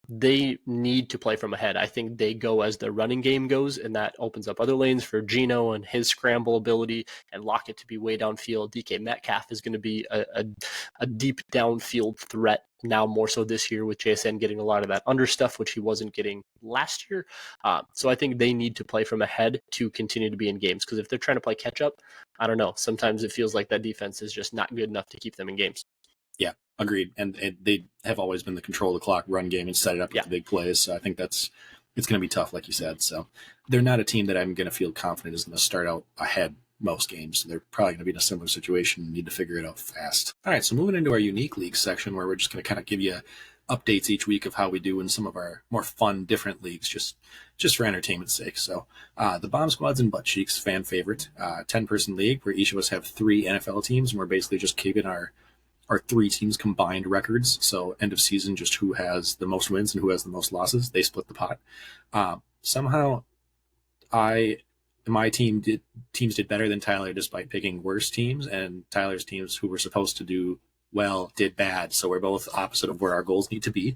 They need to play from ahead. I think they go as the running game goes, and that opens up other lanes for Geno and his scramble ability, and Lockett to be way downfield. DK Metcalf is going to be a deep downfield threat now, more so this year, with JSN getting a lot of that under stuff, which he wasn't getting last year. So I think they need to play from ahead to continue to be in games, because if they're trying to play catch up, I don't know. Sometimes it feels like that defense is just not good enough to keep them in games. Yeah, agreed. And they have always been the control of the clock run game and set it up with the big plays. So I think it's going to be tough, like you said. So they're not a team that I'm going to feel confident is going to start out ahead most games. So they're probably going to be in a similar situation and need to figure it out fast. All right, so moving into our unique league section, where we're just going to kind of give you updates each week of how we do in some of our more fun, different leagues, just for entertainment's sake. So the Bomb Squads and Butt Cheeks, fan favorite, 10-person league where each of us have 3 NFL teams, and we're basically just keeping our 3 teams combined records. So end of season, just who has the most wins and who has the most losses. They split the pot. Somehow my teams did better than Tyler despite picking worse teams, and Tyler's teams, who were supposed to do well, did bad. So we're both opposite of where our goals need to be.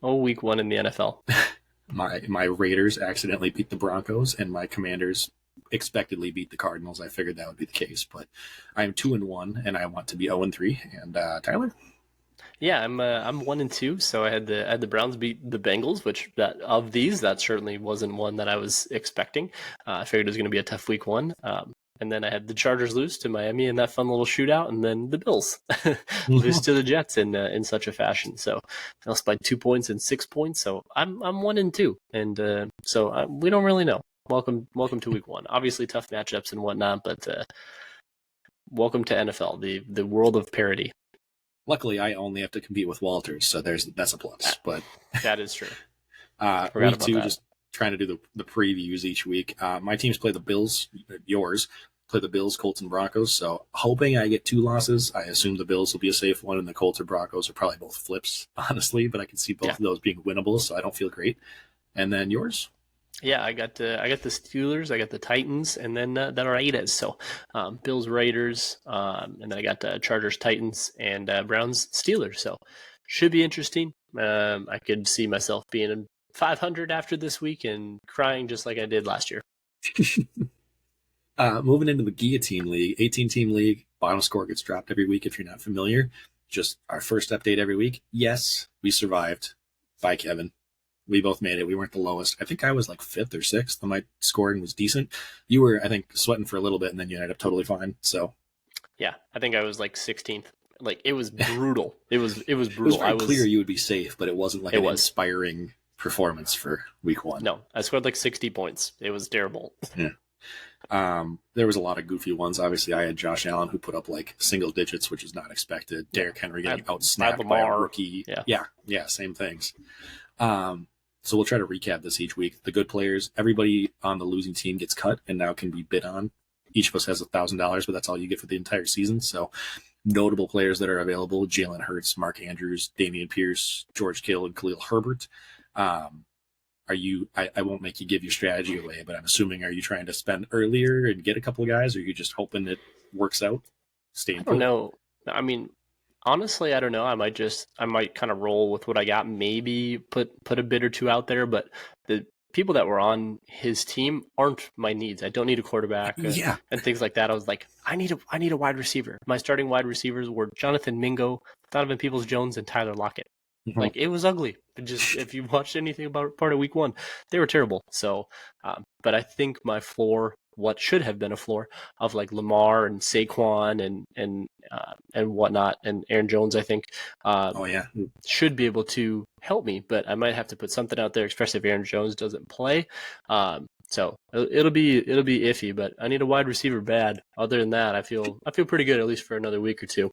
Week 1 in the NFL. My Raiders accidentally beat the Broncos, and my Commanders expectedly beat the Cardinals. I figured that would be the case, but I am 2-1, and I want to be 0-3. And Tyler? Yeah, I'm 1-2. So I had the Browns beat the Bengals, which that certainly wasn't one that I was expecting. I figured it was going to be a tough week 1. And then I had the Chargers lose to Miami in that fun little shootout, and then the Bills lose to the Jets in such a fashion. So I lost by 2 points and 6 points. So I'm 1-2, and so we don't really know. Welcome to week 1. Obviously tough matchups and whatnot, but welcome to NFL, the world of parity. Luckily, I only have to compete with Walters, so that's a plus. But that is true. Week 2, just trying to do the previews each week. My teams play the Bills. Yours play the Bills, Colts, and Broncos. So hoping I get 2 losses. I assume the Bills will be a safe one, and the Colts or Broncos are probably both flips, honestly. But I can see both of those being winnable, so I don't feel great. And then yours? Yeah, I got the Steelers, I got the Titans, and then the Raiders. So Bills, Raiders, and then I got the Chargers, Titans, and Browns, Steelers. So should be interesting. I could see myself being in 500 after this week and crying just like I did last year. Moving into the Guillotine League, 18-team league, bottom score gets dropped every week if you're not familiar. Just our first update every week. Yes, we survived. Bye, Kevin. We both made it. We weren't the lowest. I think I was like 5th or 6th, and my scoring was decent. You were, I think, sweating for a little bit, and then you ended up totally fine. So, yeah, I think I was like 16th. Like, it was brutal. It was brutal. It was very clear you would be safe, but it wasn't like an inspiring performance for week 1. No, I scored like 60 points. It was terrible. Yeah. There was a lot of goofy ones. Obviously, I had Josh Allen, who put up like single digits, which is not expected. Derrick Henry getting outsnapped by a rookie. Yeah, same things. So we'll try to recap this each week. The good players, everybody on the losing team gets cut and now can be bid on. Each of us has $1,000, but that's all you get for the entire season. So notable players that are available: Jalen Hurts, Mark Andrews, Damian Pierce, George Kittle, and Khalil Herbert. Are you? I won't make you give your strategy away, but I'm assuming, are you trying to spend earlier and get a couple of guys, or are you just hoping it works out? I don't know. I mean, honestly, I don't know. I might kind of roll with what I got. Maybe put a bid or two out there, but the people that were on his team aren't my needs. I don't need a quarterback Yeah. and things like that. I was like, I need a wide receiver. My starting wide receivers were Jonathan Mingo, Donovan Peoples-Jones, and Tyler Lockett. Mhm. Like, it was ugly. Just if you watched anything about part of week 1, they were terrible. So, but I think my floor, what should have been a floor of like Lamar and Saquon and whatnot, and Aaron Jones, I think, Oh yeah. should be able to help me. But I might have to put something out there, especially if Aaron Jones doesn't play. So it'll be iffy. But I need a wide receiver bad. Other than that, I feel pretty good, at least for another week or two.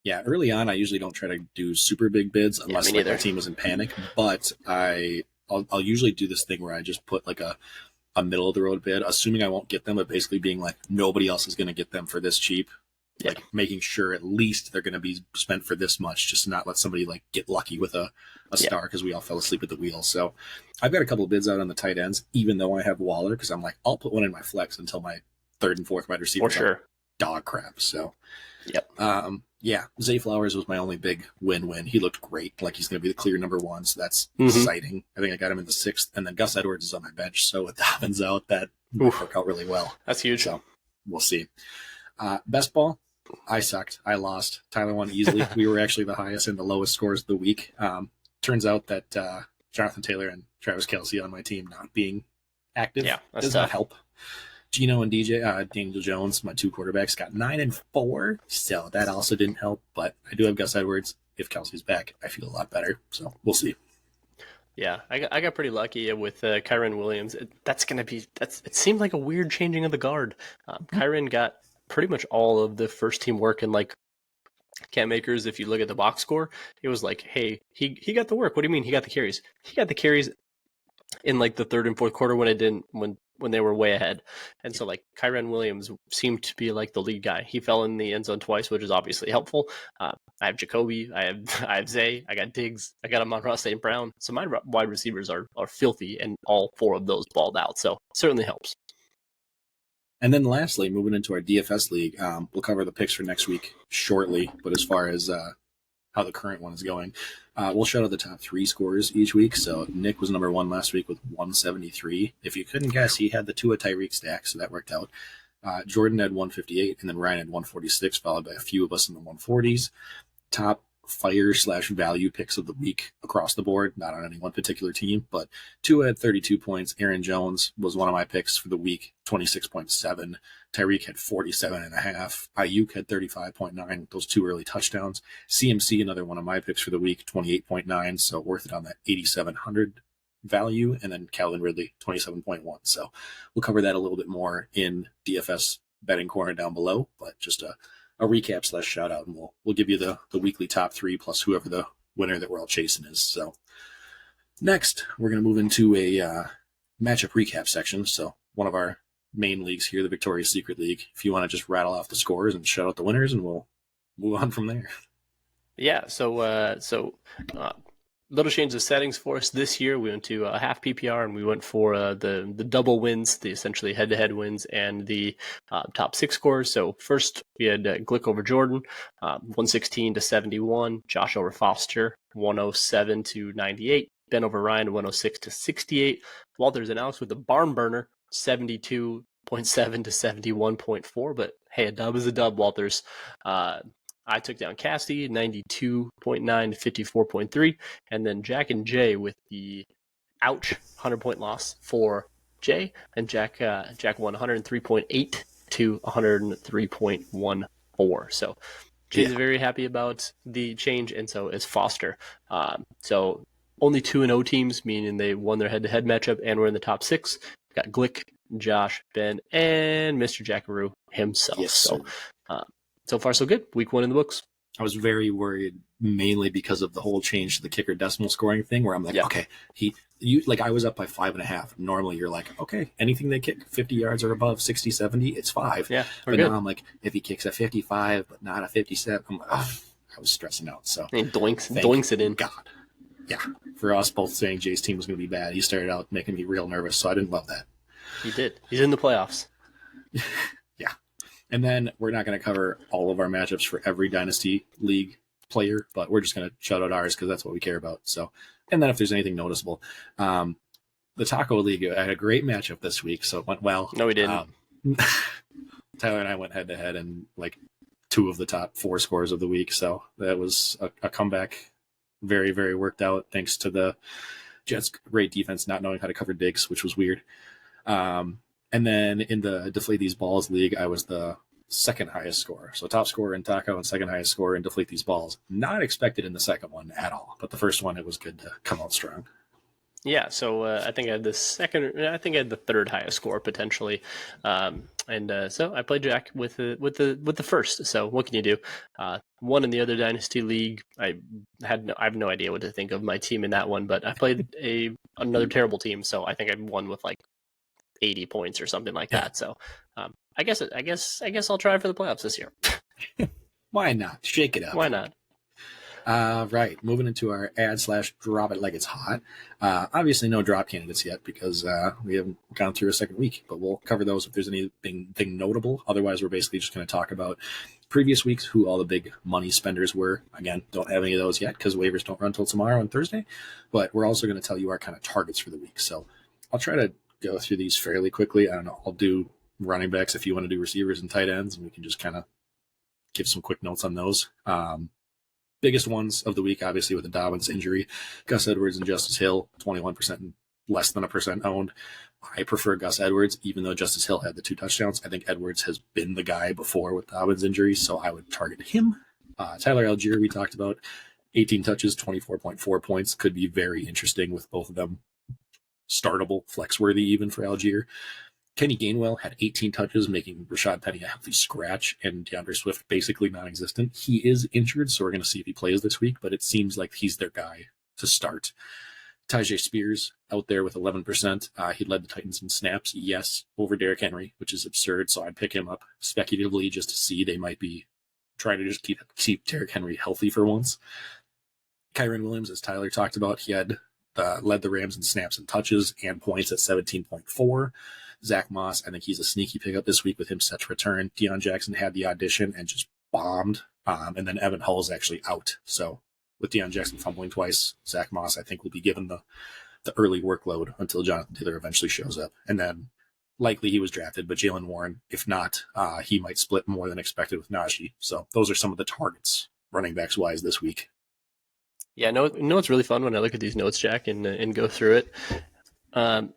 Yeah, early on, I usually don't try to do super big bids unless like, my team is in panic. But I'll usually do this thing where I just put like a middle of the road bid, assuming I won't get them, but basically being like, nobody else is going to get them for this cheap. Yeah. Like making sure at least they're going to be spent for this much, just to not let somebody like get lucky with a star because we all fell asleep at the wheel. So I've got a couple of bids out on the tight ends, even though I have Waller, because I'm like, I'll put one in my flex until my third and fourth wide receiver. For sure. Dog crap. So yep. Yeah, Zay Flowers was my only big win-win. He looked great, like he's going to be the clear number one, so that's exciting. I think I got him in the 6th, and then Gus Edwards is on my bench, so with Dobbins out, that worked out really well. That's huge. So we'll see. Best ball, I sucked. I lost. Tyler won easily. We were actually the highest and the lowest scores of the week. Turns out that Jonathan Taylor and Travis Kelce on my team not being active does not help. Gino and Daniel Jones, my 2 quarterbacks, got 9 and 4, so that also didn't help. But I do have Gus Edwards. If Kelsey's back, I feel a lot better. So we'll see. Yeah, I got pretty lucky with Kyren Williams. It seemed like a weird changing of the guard. Kyren got pretty much all of the first team work, and like Cam Makers, if you look at the box score, it was like, hey, he got the work. What do you mean he got the carries? He got the carries in like the 3rd and 4th quarter when they were way ahead. And so like Kyren Williams seemed to be like the lead guy. He fell in the end zone twice, which is obviously helpful. I have Jacoby, I have Zay, I got Diggs, I got Amon-Ra St. Brown. So my wide receivers are filthy, and all 4 of those balled out. So certainly helps. And then lastly, moving into our DFS league, we'll cover the picks for next week shortly. But as far as how the current one is going, we'll shout out the top 3 scores each week. So Nick was number 1 last week with 173. If you couldn't guess, he had the Tua Tyreek stack, so that worked out. Jordan had 158, and then Ryan had 146, followed by a few of us in the 140s. Top fire/value picks of the week across the board, not on any one particular team, but Tua had 32 points. Aaron Jones was one of my picks for the week, 26.7. Tyreek had 47.5. Ayuk had 35.9. Those 2 early touchdowns. CMC, another one of my picks for the week, 28.9. So worth it on that 8,700 value. And then Calvin Ridley, 27.1. So we'll cover that a little bit more in DFS betting corner down below, but just a recap / shout out, and we'll give you the weekly top 3 plus whoever the winner that we're all chasing is. So next, we're going to move into a matchup recap section. So one of our main leagues here, the Victoria's Secret League. If you want to just rattle off the scores and shout out the winners, and we'll move on from there. Yeah. So little change of settings for us this year. We went to half PPR, and we went for the double wins, the essentially head-to-head wins, and the top 6 scores. So first we had Glick over Jordan, 116 to 71. Josh over Foster, 107 to 98. Ben over Ryan, 106 to 68. Walters and Alex with the barn burner, 72.7 to 71.4. But hey, a dub is a dub, Walters. I took down Cassie, 92.9 to 54.3, and then Jack and Jay with the 100-point loss for Jay, and Jack won 103.8 to 103.14. So Jay's very happy about the change, and so is Foster. So only 2-0 teams, meaning they won their head-to-head matchup and were in the top 6. Got Glick, Josh, Ben, and Mr. Jackaroo himself. Yes, so far, so good. Week 1 in the books. I was very worried, mainly because of the whole change to the kicker decimal scoring thing, where I'm like, okay, I was up by 5.5. Normally you're like, okay, anything they kick 50 yards or above, 60, 70, it's 5. Yeah, but good. now I'm like, if he kicks a 55, but not a 57, I'm like, I was stressing out. So and doinks it in. God. Yeah. For us both saying Jay's team was going to be bad, he started out making me real nervous, so I didn't love that. He did. He's in the playoffs. Yeah. And then we're not going to cover all of our matchups for every Dynasty League player, but we're just going to shout out ours because that's what we care about. So, and then if there's anything noticeable, the Taco League, I had a great matchup this week, so it went well. No, we didn't. Tyler and I went head to head in like 2 of the top 4 scores of the week, so that was a comeback. Very, very worked out thanks to the Jets' great defense not knowing how to cover Diggs, which was weird. And then in the Deflate These Balls League, I was the second highest scorer. So top scorer in Taco and second highest scorer in Deflate These Balls. Not expected in the second one at all, but the first one, it was good to come out strong. Yeah, so I think I had the third highest score potentially, so I played Jack with the first. So what can you do? One in the other Dynasty League, I have no idea what to think of my team in that one, but I played another terrible team, so I think I won with like 80 points or something like that. So I guess I'll try for the playoffs this year. Why not? Shake it up. Why not? Right. Moving into our ad/drop it like it's hot. Obviously no drop candidates yet because we haven't gone through a second week, but we'll cover those if there's anything notable. Otherwise, we're basically just going to talk about previous weeks, who all the big money spenders were. Again, don't have any of those yet because waivers don't run until tomorrow and Thursday, but we're also going to tell you our kind of targets for the week. So I'll try to go through these fairly quickly. I don't know. I'll do running backs if you want to do receivers and tight ends, and we can just kind of give some quick notes on those. Biggest ones of the week, obviously, with the Dobbins injury, Gus Edwards and Justice Hill, 21% and less than 1% owned. I prefer Gus Edwards, even though Justice Hill had the 2 touchdowns. I think Edwards has been the guy before with Dobbins injury, so I would target him. Tyler Algier, we talked about, 18 touches, 24.4 points. Could be very interesting with both of them startable, flex-worthy even for Algier. Kenny Gainwell had 18 touches, making Rashad Penny a healthy scratch, and DeAndre Swift basically non-existent. He is injured, so we're going to see if he plays this week, but it seems like he's their guy to start. Tyjae Spears out there with 11%. He led the Titans in snaps, yes, over Derrick Henry, which is absurd, so I'd pick him up speculatively just to see. They might be trying to just keep Derrick Henry healthy for once. Kyren Williams, as Tyler talked about, he had led the Rams in snaps and touches and points at 17.4. Zach Moss, I think he's a sneaky pickup this week with him set to return. Deion Jackson had the audition and just bombed. And then Evan Hull's actually out. So with Deion Jackson fumbling twice, Zach Moss, I think, will be given the early workload until Jonathan Taylor eventually shows up. And then likely he was drafted, but Jalen Warren, if not, he might split more than expected with Najee. So those are some of the targets running backs wise this week. Yeah, no, it's really fun when I look at these notes, Jack, and go through it.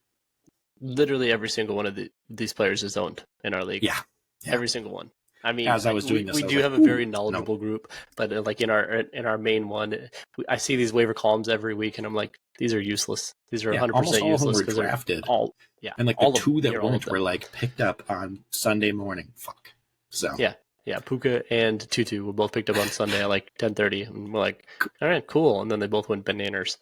Literally every single one of these players is owned in our league. Yeah. Every single one. I mean, as I was doing this, we do have a very knowledgeable group, but like in our main one, I see these waiver columns every week, and I'm like, these are useless. These are 100% useless because they're drafted. And like the 2 that weren't were like picked up on Sunday morning. Fuck. So yeah, Puka and Tutu were both picked up on Sunday at like 10:30, and we're like, all right, cool, and then they both went bananas.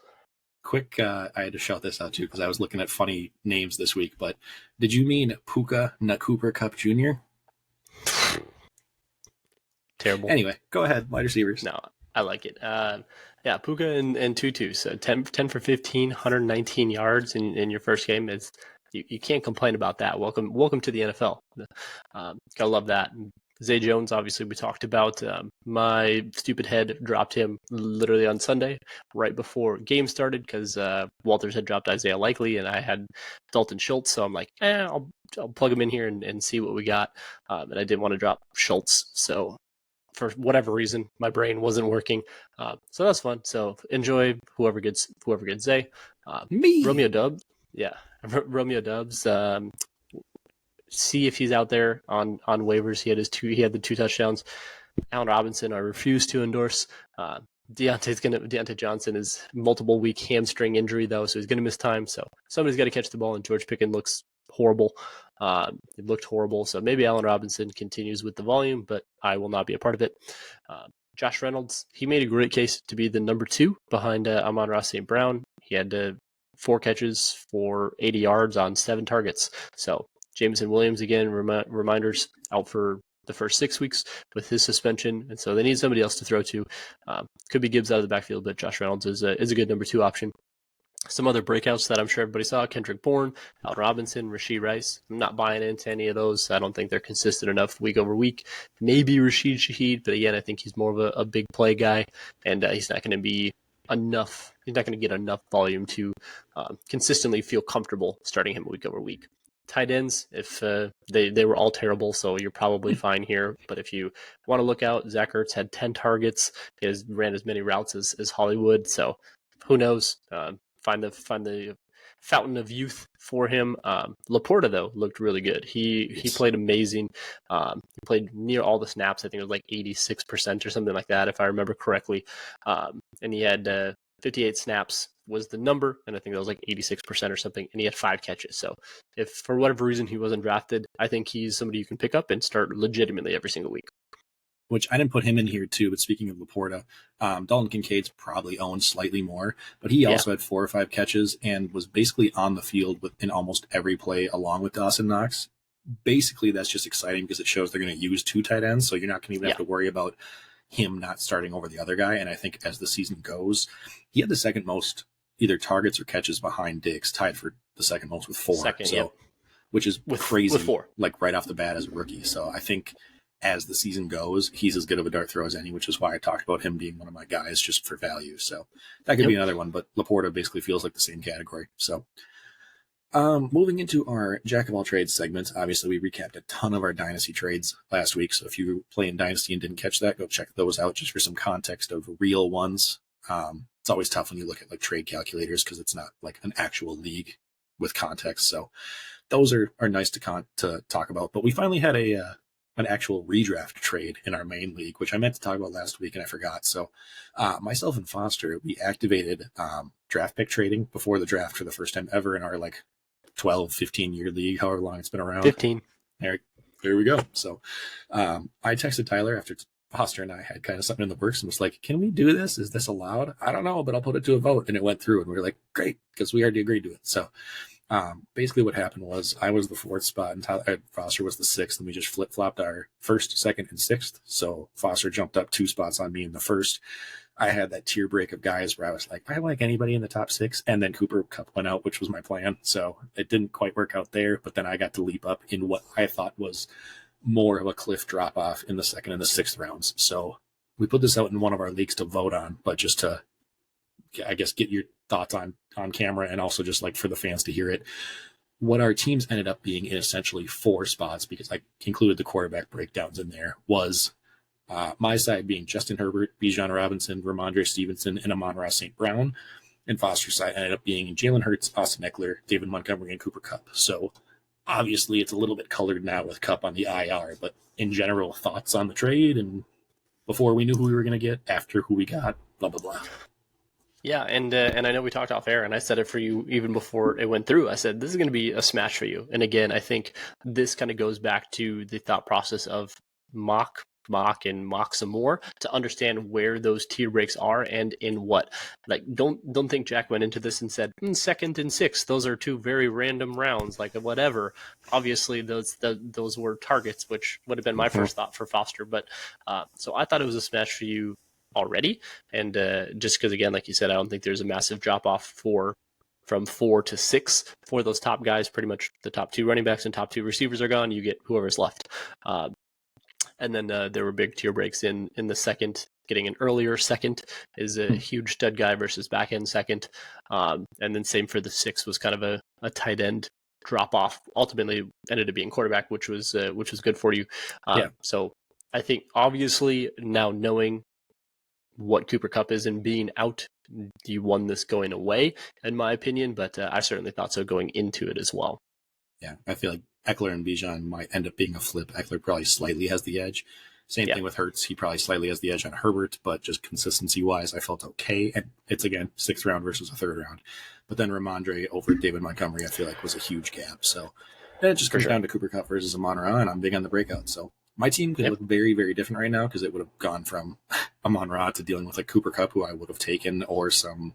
Quick, I had to shout this out too because I was looking at funny names this week. But did you mean Puka Cooper Cup Jr.? Terrible. Anyway, go ahead. Wide receivers. No, I like it. Puka and Tutu. So 10 for 15, 119 yards in your first game. You can't complain about that. Welcome to the NFL. Gotta love that. Zay Jones, obviously, we talked about. My stupid head dropped him literally on Sunday, right before game started, because Walters had dropped Isaiah Likely, and I had Dalton Schultz. So I'm like, I'll plug him in here and see what we got. And I didn't want to drop Schultz, so for whatever reason, my brain wasn't working. So that's fun. So enjoy whoever gets Zay. Me, Romeo Dubs, yeah, Romeo Dubs. See if he's out there on waivers. He had the 2 touchdowns. Allen Robinson, I refuse to endorse. Deontay Johnson is multiple week hamstring injury though, so he's going to miss time. So somebody's got to catch the ball, and George Pickens looks horrible. It looked horrible. So maybe Allen Robinson continues with the volume, but I will not be a part of it. Josh Reynolds, he made a great case to be the number 2 behind Amon-Ra St. Brown. He had 4 catches for 80 yards on 7 targets. So Jameson Williams, again, reminders, out for the first 6 weeks with his suspension, and so they need somebody else to throw to. Could be Gibbs out of the backfield, but Josh Reynolds is a good number 2 option. Some other breakouts that I'm sure everybody saw: Kendrick Bourne, Al Robinson, Rasheed Rice. I'm not buying into any of those. I don't think they're consistent enough week over week. Maybe Rashid Shaheed, but again, I think he's more of a big play guy, and he's not going to be enough. He's not going to get enough volume to consistently feel comfortable starting him week over week. Tight ends, if they were all terrible, so you're probably fine here. But if you want to look out, Zach Ertz had 10 targets. He ran as many routes as Hollywood, so who knows? Find the fountain of youth for him. Laporta, though, looked really good. He played amazing. He played near all the snaps. I think it was like 86% or something like that, if I remember correctly. And he had 58 snaps was the number, and I think that was like 86% or something, and he had 5 catches. So if for whatever reason he wasn't drafted, I think he's somebody you can pick up and start legitimately every single week. Which I didn't put him in here too, but speaking of Laporta, Dalton Kincaid's probably owned slightly more, but he also had 4 or 5 catches and was basically on the field in almost every play along with Dawson Knox. Basically, that's just exciting because it shows they're going to use 2 tight ends, so you're not going to even have to worry about him not starting over the other guy. And I think as the season goes, he had the second most either targets or catches behind Diggs, tied for the second most with 4. Which is crazy, with 4. Like right off the bat as a rookie. So I think as the season goes, he's as good of a dart throw as any, which is why I talked about him being one of my guys just for value. So that could be another one, but Laporta basically feels like the same category. So moving into our Jack of all trades segment, obviously we recapped a ton of our dynasty trades last week. So if you were playing dynasty and didn't catch that, go check those out just for some context of real ones. It's always tough when you look at like trade calculators because it's not like an actual league with context. So those are nice to talk about. But we finally had an actual redraft trade in our main league, which I meant to talk about last week and I forgot. So myself and Foster, we activated draft pick trading before the draft for the first time ever in our like 12, 15 year league, however long it's been around. 15. There we go. So I texted Tyler after Foster and I had kind of something in the works and was like, can we do this? Is this allowed? I don't know, but I'll put it to a vote. And it went through and we were like, great, because we already agreed to it. So basically what happened was I was the 4th spot and Foster was the 6th, and we just flip-flopped our 1st, 2nd, and 6th. So Foster jumped up 2 spots on me in the 1st. I had that tier break of guys where I was like, I like anybody in the top 6, and then Cooper Kupp went out, which was my plan. So it didn't quite work out there, but then I got to leap up in what I thought was more of a cliff drop-off in the 2nd and the 6th rounds. So we put this out in one of our leagues to vote on, but just to, I guess, get your thoughts on camera and also just like for the fans to hear it. What our teams ended up being in essentially 4 spots, because I included the quarterback breakdowns in there, was my side being Justin Herbert, Bijan Robinson, Ramondre Stevenson, and Amon-Ra St. Brown. And Foster's side ended up being Jalen Hurts, Austin Eckler, David Montgomery, and Cooper Kupp. So obviously it's a little bit colored now with Kupp on the IR, but in general, thoughts on the trade and before we knew who we were going to get, after who we got, blah, blah, blah. Yeah, and I know we talked off air, and I said it for you even before it went through. I said, this is going to be a smash for you. And again, I think this kind of goes back to the thought process of mock some more to understand where those tier breaks are and in what. Like, don't think Jack went into this and said, 2nd and 6th, those are 2 very random rounds, like whatever. Obviously, those were targets, which would have been my first thought for Foster. But so I thought it was a smash for you already, and just because, again, like you said, I don't think there's a massive drop off from 4 to 6 for those top guys. Pretty much the top 2 running backs and top 2 receivers are gone. You get whoever's left, and then there were big tier breaks in the 2nd. Getting an earlier 2nd is a huge stud guy versus back end 2nd, and then same for the 6th was kind of a tight end drop off. Ultimately ended up being quarterback, which was good for you. So I think obviously now knowing what Cooper Kupp is and being out, you won this going away, in my opinion, but I certainly thought so going into it as well. Yeah, I feel like Eckler and Bijan might end up being a flip. Eckler probably slightly has the edge. Same thing with Hurts. He probably slightly has the edge on Herbert, but just consistency-wise, I felt okay. And it's, again, 6th round versus a 3rd round. But then Ramondre over David Montgomery, I feel like, was a huge gap. So it just comes down to Cooper Kupp versus Amon-Ra, and I'm big on the breakout. So My team could look very, very different right now because it would have gone from Amon-Ra to dealing with like Cooper Kupp, who I would have taken, or some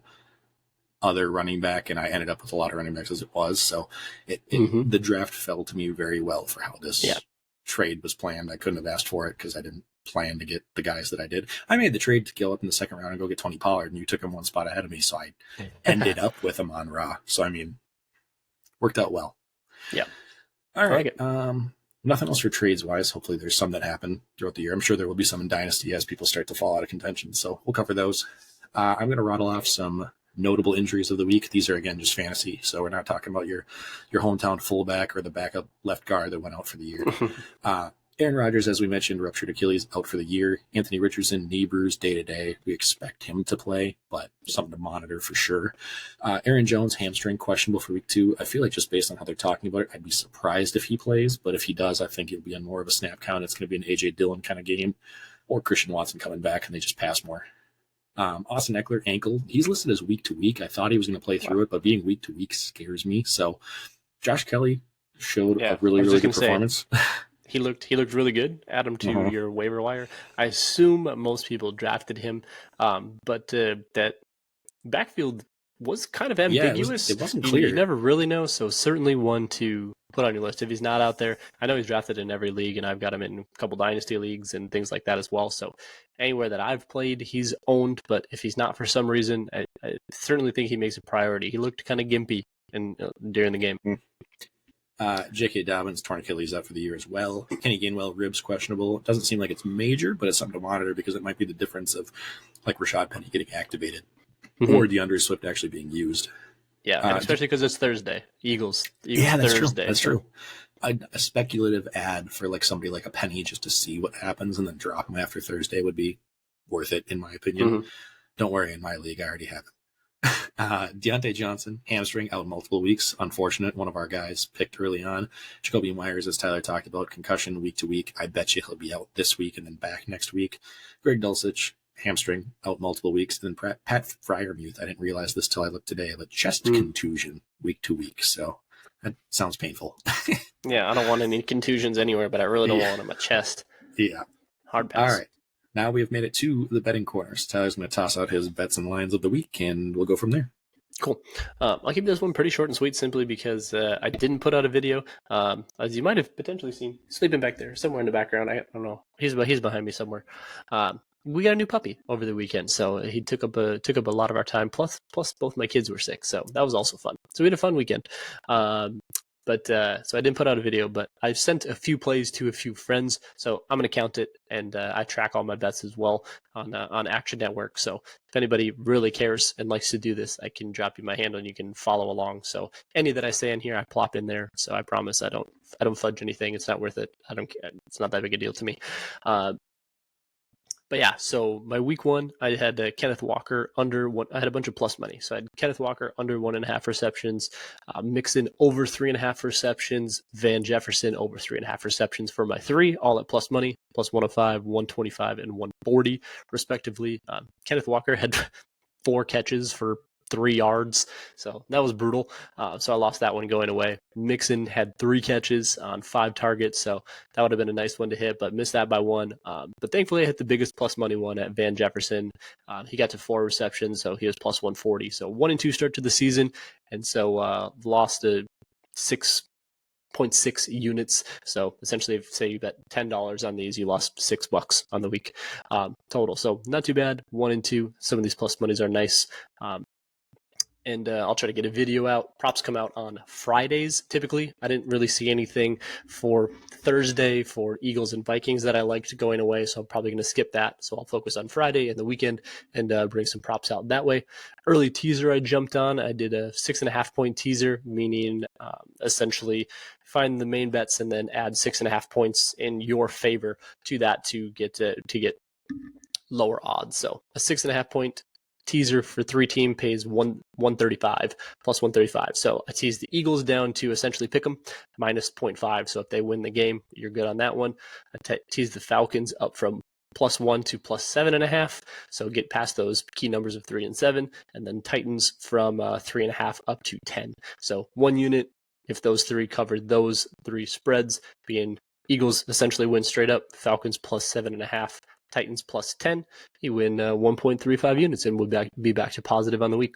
other running back, and I ended up with a lot of running backs as it was. So the draft fell to me very well for how this trade was planned. I couldn't have asked for it because I didn't plan to get the guys that I did. I made the trade to go up in the second round and go get Tony Pollard, and you took him one spot ahead of me, so I ended up with Amon-Ra. So, I mean, worked out well. Yeah. All right. Nothing else for trades-wise. Hopefully there's some that happen throughout the year. I'm sure there will be some in Dynasty as people start to fall out of contention, so we'll cover those. I'm going to rattle off some notable injuries of the week. These are, again, just fantasy, so we're not talking about your hometown fullback or the backup left guard that went out for the year. Aaron Rodgers, as we mentioned, ruptured Achilles, out for the year. Anthony Richardson, knee bruise day-to-day. We expect him to play, but something to monitor for sure. Aaron Jones, hamstring, questionable for week 2. I feel like just based on how they're talking about it, I'd be surprised if he plays, but if he does, I think it'll be on more of a snap count. It's going to be an A.J. Dillon kind of game, or Christian Watson coming back and they just pass more. Austin Eckler, ankle. He's listed as week to week. I thought he was going to play through it, but being week to week scares me. So Josh Kelly showed a really, really good performance. He looked really good. Add him to your waiver wire. I assume most people drafted him, but that backfield was kind of ambiguous. It wasn't clear. You never really know, so certainly one to put on your list if he's not out there. I know he's drafted in every league, and I've got him in a couple dynasty leagues and things like that as well. So anywhere that I've played, he's owned. But if he's not for some reason, I certainly think he makes a priority. He looked kind of gimpy during the game. J.K. Dobbins, torn Achilles out for the year as well. Kenny Gainwell, ribs questionable. It doesn't seem like it's major, but it's something to monitor because it might be the difference of like Rashad Penny getting activated or DeAndre Swift actually being used. Yeah, and especially because it's Thursday. Eagles that's Thursday. That's true. A speculative ad for like somebody like a Penny just to see what happens and then drop him after Thursday would be worth it, in my opinion. Don't worry, in my league, I already have it. Deontay Johnson, hamstring, out multiple weeks. Unfortunate. One of our guys picked early on. Jacoby Myers, as Tyler talked about, concussion week to week. I bet you he'll be out this week and then back next week. Greg Dulcich, hamstring, out multiple weeks. And then Pat Freiermuth, I didn't realize this till I looked today, but chest contusion week to week. So that sounds painful. Yeah, I don't want any contusions anywhere, but I really don't want them in my chest. Yeah. Hard pass. All right. Now we have made it to the betting corners. Tyler's going to toss out his bets and lines of the week, and we'll go from there. Cool. I'll keep this one pretty short and sweet simply because I didn't put out a video. As you might have potentially seen, sleeping back there somewhere in the background. I don't know. He's behind me somewhere. We got a new puppy over the weekend, so he took up a lot of our time. Plus both my kids were sick, so that was also fun. So we had a fun weekend. So I didn't put out a video, but I've sent a few plays to a few friends, so I'm going to count it, and I track all my bets as well on Action Network. So if anybody really cares and likes to do this, I can drop you my handle and you can follow along. So any that I say in here, I plop in there. So I promise I don't fudge anything. It's not worth it. I don't care. It's not that big a deal to me. But yeah, so my week 1, I had Kenneth Walker under one. I had a bunch of plus money. So I had Kenneth Walker under 1.5 receptions, Mixon over 3.5 receptions, Van Jefferson over 3.5 receptions for my 3, all at plus money, plus 105, 125, and 140 respectively. Kenneth Walker had 4 catches for 3 yards, so that was brutal. So I lost that one going away. Mixon had 3 catches on 5 targets, so that would have been a nice one to hit, but missed that by 1. But thankfully I hit the biggest plus money one at Van Jefferson. He got to 4 receptions, so he was plus 140. So 1-2 start to the season, and so lost a 6.6 units. So essentially, if say you bet $10 on these, you lost $6 on the week total. So not too bad. 1-2. Some of these plus monies are nice. And I'll try to get a video out. Props come out on Fridays, typically. I didn't really see anything for Thursday for Eagles and Vikings that I liked going away, so I'm probably going to skip that. So I'll focus on Friday and the weekend and bring some props out that way. Early teaser I jumped on. I did a 6.5-point teaser, meaning essentially find the main bets and then add 6.5 points in your favor to that to get lower odds. So a 6.5-point teaser for 3-team pays 135 plus 135. So I teased the Eagles down to essentially pick them minus 0.5. So if they win the game, you're good on that one. I teased the Falcons up from +1 to +7.5. So get past those key numbers of 3 and 7, and then Titans from 3.5 up to 10. So 1 unit if those 3 covered those 3 spreads, being Eagles essentially win straight up. Falcons plus 7.5. Titans plus 10. You win 1.35 units and we'll be back to positive on the week.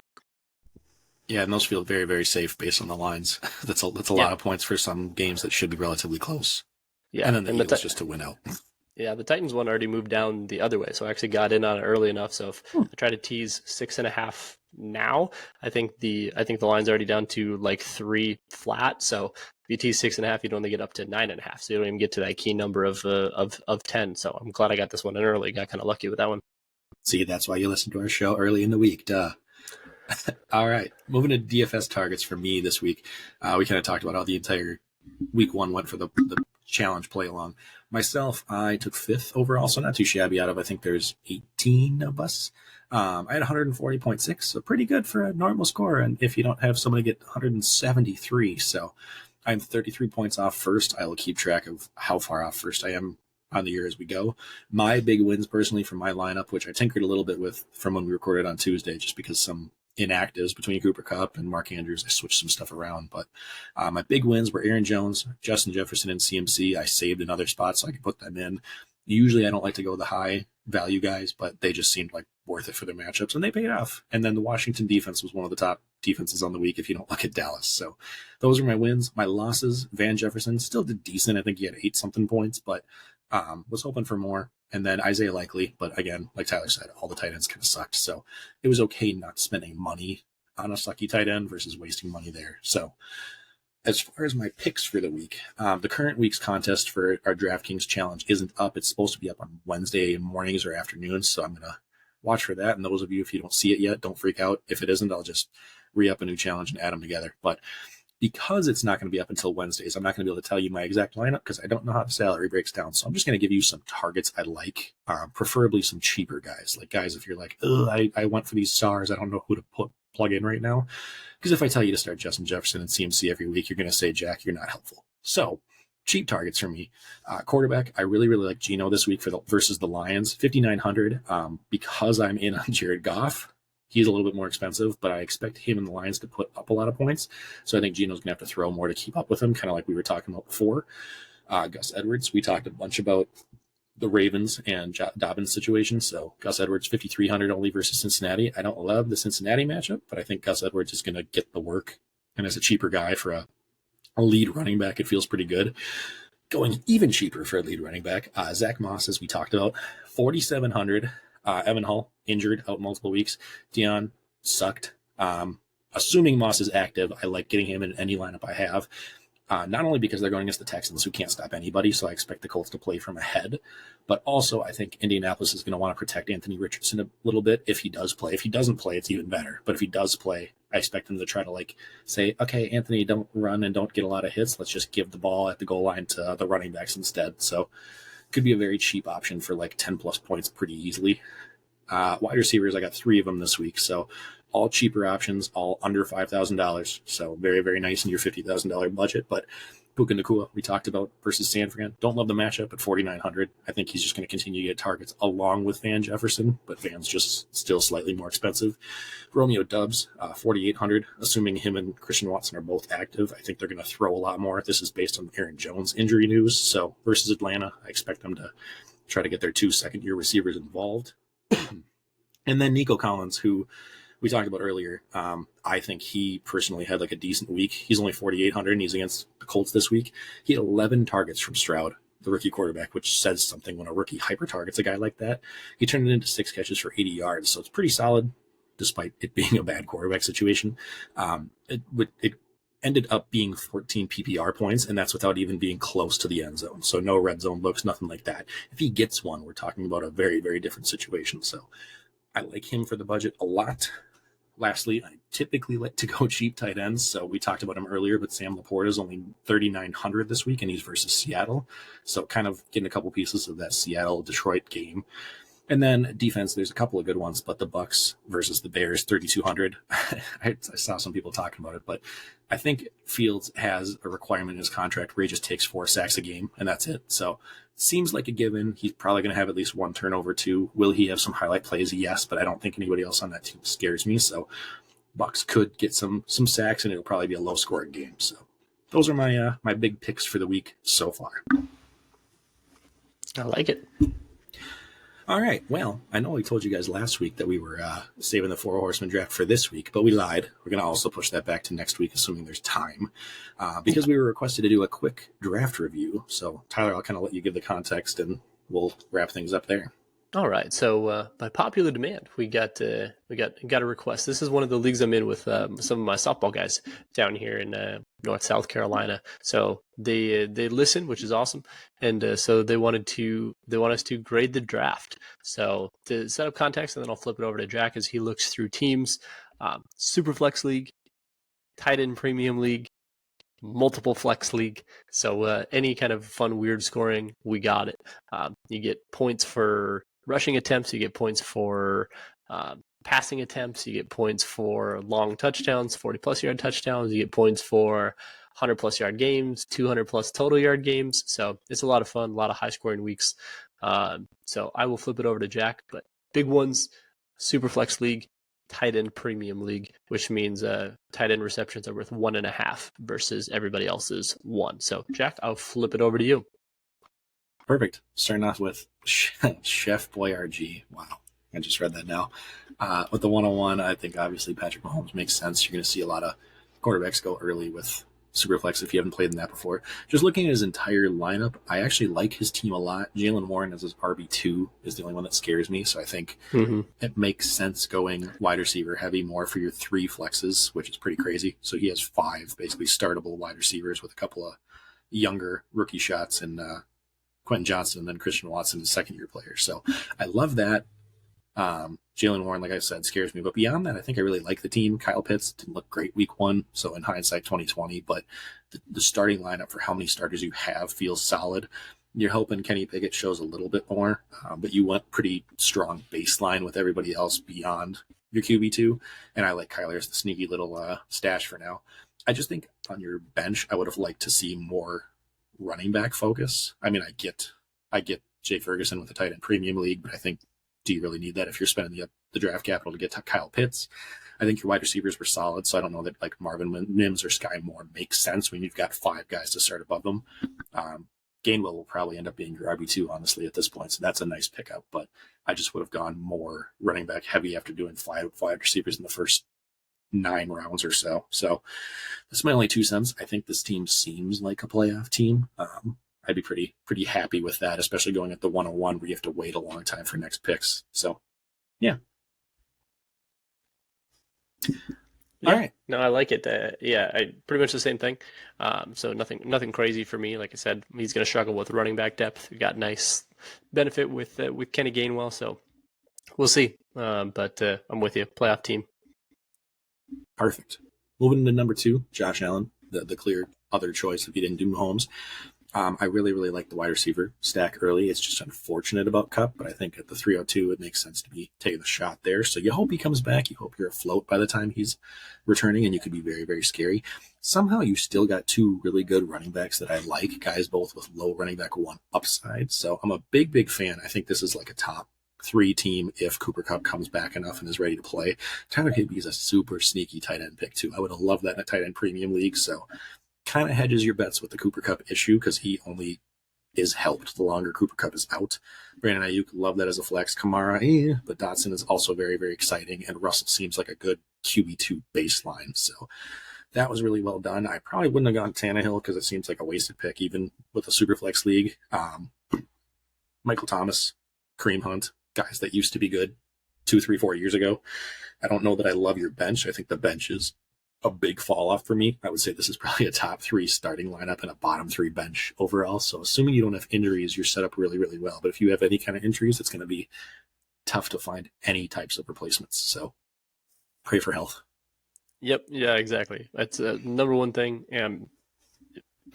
Yeah, and those feel very, very safe based on the lines. That's a lot of points for some games that should be relatively close. Yeah, and then the Eagles just to win out. Yeah, the Titans one already moved down the other way, so I actually got in on it early enough. So if I try to tease 6.5 now, I think the line's already down to like 3 flat. So if you tease 6.5, you'd only get up to 9.5. So you don't even get to that key number of 10. So I'm glad I got this one in early. Got kind of lucky with that one. See, that's why you listen to our show early in the week, duh. All right, moving to DFS targets for me this week. We kind of talked about how the entire week 1 went for the challenge play along. Myself, I took 5th overall, so not too shabby out of, I think there's 18 of us. I had 140.6, so pretty good for a normal score. And if you don't have somebody get 173, so I'm 33 points off first. I will keep track of how far off first I am on the year as we go. My big wins personally from my lineup, which I tinkered a little bit with from when we recorded on Tuesday, just because some inactives between Cooper Kupp and Mark Andrews, I switched some stuff around. But my big wins were Aaron Jones, Justin Jefferson, and CMC. I saved another spot so I could put them in. Usually I don't like to go the high value guys, but they just seemed like worth it for their matchups, and they paid off. And then the Washington defense was one of the top defenses on the week if you don't look at Dallas. So those are my wins. My losses, Van Jefferson still did decent. I think he had 8-something points, but was hoping for more. And then Isaiah Likely, but again, like Tyler said, all the tight ends kind of sucked. So it was okay not spending money on a sucky tight end versus wasting money there. So as far as my picks for the week, the current week's contest for our DraftKings challenge isn't up. It's supposed to be up on Wednesday mornings or afternoons. So I'm going to watch for that. And those of you, if you don't see it yet, don't freak out. If it isn't, I'll just re-up a new challenge and add them together. But because it's not going to be up until Wednesdays, I'm not going to be able to tell you my exact lineup because I don't know how the salary breaks down. So I'm just going to give you some targets I like, preferably some cheaper guys. Like guys, if you're like, I went for these stars, I don't know who to plug in right now. Because if I tell you to start Justin Jefferson and CMC every week, you're going to say, Jack, you're not helpful. So cheap targets for me. Quarterback, I really, really like Geno this week versus the Lions, 5,900. Because I'm in on Jared Goff, he's a little bit more expensive, but I expect him and the Lions to put up a lot of points. So I think Geno's going to have to throw more to keep up with him, kind of like we were talking about before. Gus Edwards, we talked a bunch about the Ravens and Dobbins situation. So Gus Edwards, 5,300 only versus Cincinnati. I don't love the Cincinnati matchup, but I think Gus Edwards is going to get the work. And as a cheaper guy for a lead running back, it feels pretty good. Going even cheaper for a lead running back, Zach Moss, as we talked about, 4,700. Evan Hull, injured, out multiple weeks. Deion sucked. Assuming Moss is active, I like getting him in any lineup I have. Not only because they're going against the Texans, who can't stop anybody, so I expect the Colts to play from ahead, but also I think Indianapolis is going to want to protect Anthony Richardson a little bit if he does play. If he doesn't play, it's even better. But if he does play, I expect him to try to say, okay, Anthony, don't run and don't get a lot of hits. Let's just give the ball at the goal line to the running backs instead. So could be a very cheap option for 10-plus points pretty easily. Wide receivers, I got 3 of them this week. So all cheaper options, all under $5,000. So very, very nice in your $50,000 budget. But Puka Nacua, we talked about versus San Fran. Don't love the matchup at 4,900. I think he's just going to continue to get targets along with Van Jefferson, but Van's just still slightly more expensive. Romeo Doubs, 4,800. Assuming him and Christian Watson are both active, I think they're going to throw a lot more. This is based on Aaron Jones injury news. So versus Atlanta, I expect them to try to get their 2 second-year receivers involved. And then Nico Collins, who we talked about earlier. I think he personally had a decent week. He's only 4,800 and he's against the Colts this week. He had 11 targets from Stroud, the rookie quarterback, which says something when a rookie hyper targets a guy like that. He turned it into 6 catches for 80 yards. So it's pretty solid despite it being a bad quarterback situation. It ended up being 14 PPR points, and that's without even being close to the end zone. So no red zone looks, nothing like that. If he gets one, we're talking about a very, very different situation. So I like him for the budget a lot. Lastly, I typically like to go cheap tight ends. So we talked about him earlier, but Sam Laporta is only 3,900 this week, and he's versus Seattle. So kind of getting a couple pieces of that Seattle-Detroit game. And then defense, there's a couple of good ones, but the Bucks versus the Bears, 3,200. I saw some people talking about it, but I think Fields has a requirement in his contract where he just takes 4 sacks a game, and that's it. So it seems like a given. He's probably going to have at least 1 turnover, 2. Will he have some highlight plays? Yes, but I don't think anybody else on that team scares me. So Bucks could get some sacks, and it'll probably be a low-scoring game. So those are my big picks for the week so far. I like it. All right. Well, I know we told you guys last week that we were saving the Four Horsemen draft for this week, but we lied. We're going to also push that back to next week, assuming there's time, because we were requested to do a quick draft review. So, Tyler, I'll kind of let you give the context, and we'll wrap things up there. All right. So by popular demand, we got a request. This is one of the leagues I'm in with some of my softball guys down here in North South Carolina. So they listen, which is awesome, and so they want us to grade the draft. So to set up context, and then I'll flip it over to Jack as he looks through teams. Superflex league, tight end premium league, multiple flex league. So any kind of fun, weird scoring, we got it. You get points for rushing attempts, you get points for passing attempts, you get points for long touchdowns, 40-plus yard touchdowns, you get points for 100-plus yard games, 200-plus total yard games. So it's a lot of fun, a lot of high-scoring weeks. So I will flip it over to Jack, but big ones, Superflex League, tight end premium league, which means tight end receptions are worth 1.5 versus everybody else's 1. So Jack, I'll flip it over to you. Perfect. Starting off with Chef Boyardee. Wow. I just read that now. With the 101, I think obviously Patrick Mahomes makes sense. You're going to see a lot of quarterbacks go early with Superflex if you haven't played in that before. Just looking at his entire lineup, I actually like his team a lot. Jalen Warren as his RB2 is the only one that scares me, so I think it makes sense going wide receiver heavy more for your 3 flexes, which is pretty crazy. So he has 5 basically startable wide receivers with a couple of younger rookie shots and Quentin Johnson and then Christian Watson, second-year players. So I love that. Jalen Warren, like I said, scares me. But beyond that, I think I really like the team. Kyle Pitts didn't look great week 1, so in hindsight, 2020. But the starting lineup for how many starters you have feels solid. You're hoping Kenny Pickett shows a little bit more, but you went pretty strong baseline with everybody else beyond your QB2. And I like Kyler as the sneaky little stash for now. I just think on your bench, I would have liked to see more running back focus. I mean, I get Jay Ferguson with the tight end premium league, but I think, do you really need that if you're spending the draft capital to get to Kyle Pitts? I think your wide receivers were solid, so I don't know that like Marvin Mims or Sky Moore makes sense when you've got 5 guys to start above them. Gainwell will probably end up being your RB2, honestly, at this point, so that's a nice pickup, but I just would have gone more running back heavy after doing 5 receivers in the first 9 rounds or so. So that's my only 2 cents. I think this team seems like a playoff team. I'd be pretty happy with that, especially going at the 101 where you have to wait a long time for next picks. So, yeah. All right. No, I like it. I pretty much the same thing. So nothing crazy for me. Like I said, he's going to struggle with running back depth. We got nice benefit with Kenny Gainwell, so we'll see. But I'm with you. Playoff team. Perfect. Moving into number 2, Josh Allen, the clear other choice if you didn't do Mahomes. I really, really like the wide receiver stack early. It's just unfortunate about Kupp, but I think at the 302, it makes sense to be taking the shot there. So you hope he comes back. You hope you're afloat by the time he's returning, and you could be very, very scary. Somehow you still got 2 really good running backs that I like, guys both with low running back 1 upside. So I'm a big, big fan. I think this is like a top 3 team if Cooper Kupp comes back enough and is ready to play. Tyler Higbee is a super sneaky tight end pick, too. I would have loved that in a tight end premium league, so kind of hedges your bets with the Cooper Kupp issue because he only is helped the longer Cooper Kupp is out. Brandon Ayuk, love that as a flex. Kamara, but Dotson is also very, very exciting, and Russell seems like a good QB2 baseline. So that was really well done. I probably wouldn't have gone Tannehill because it seems like a wasted pick, even with a super flex league. Michael Thomas, Kareem Hunt, guys that used to be good 2, 3, 4 years ago. I don't know that I love your bench. I think the bench is a big fall off for me. I would say this is probably a top 3 starting lineup and a bottom 3 bench overall. So assuming you don't have injuries, you're set up really, really well. But if you have any kind of injuries, it's going to be tough to find any types of replacements. So pray for health. Yep. Yeah, exactly. That's number one thing.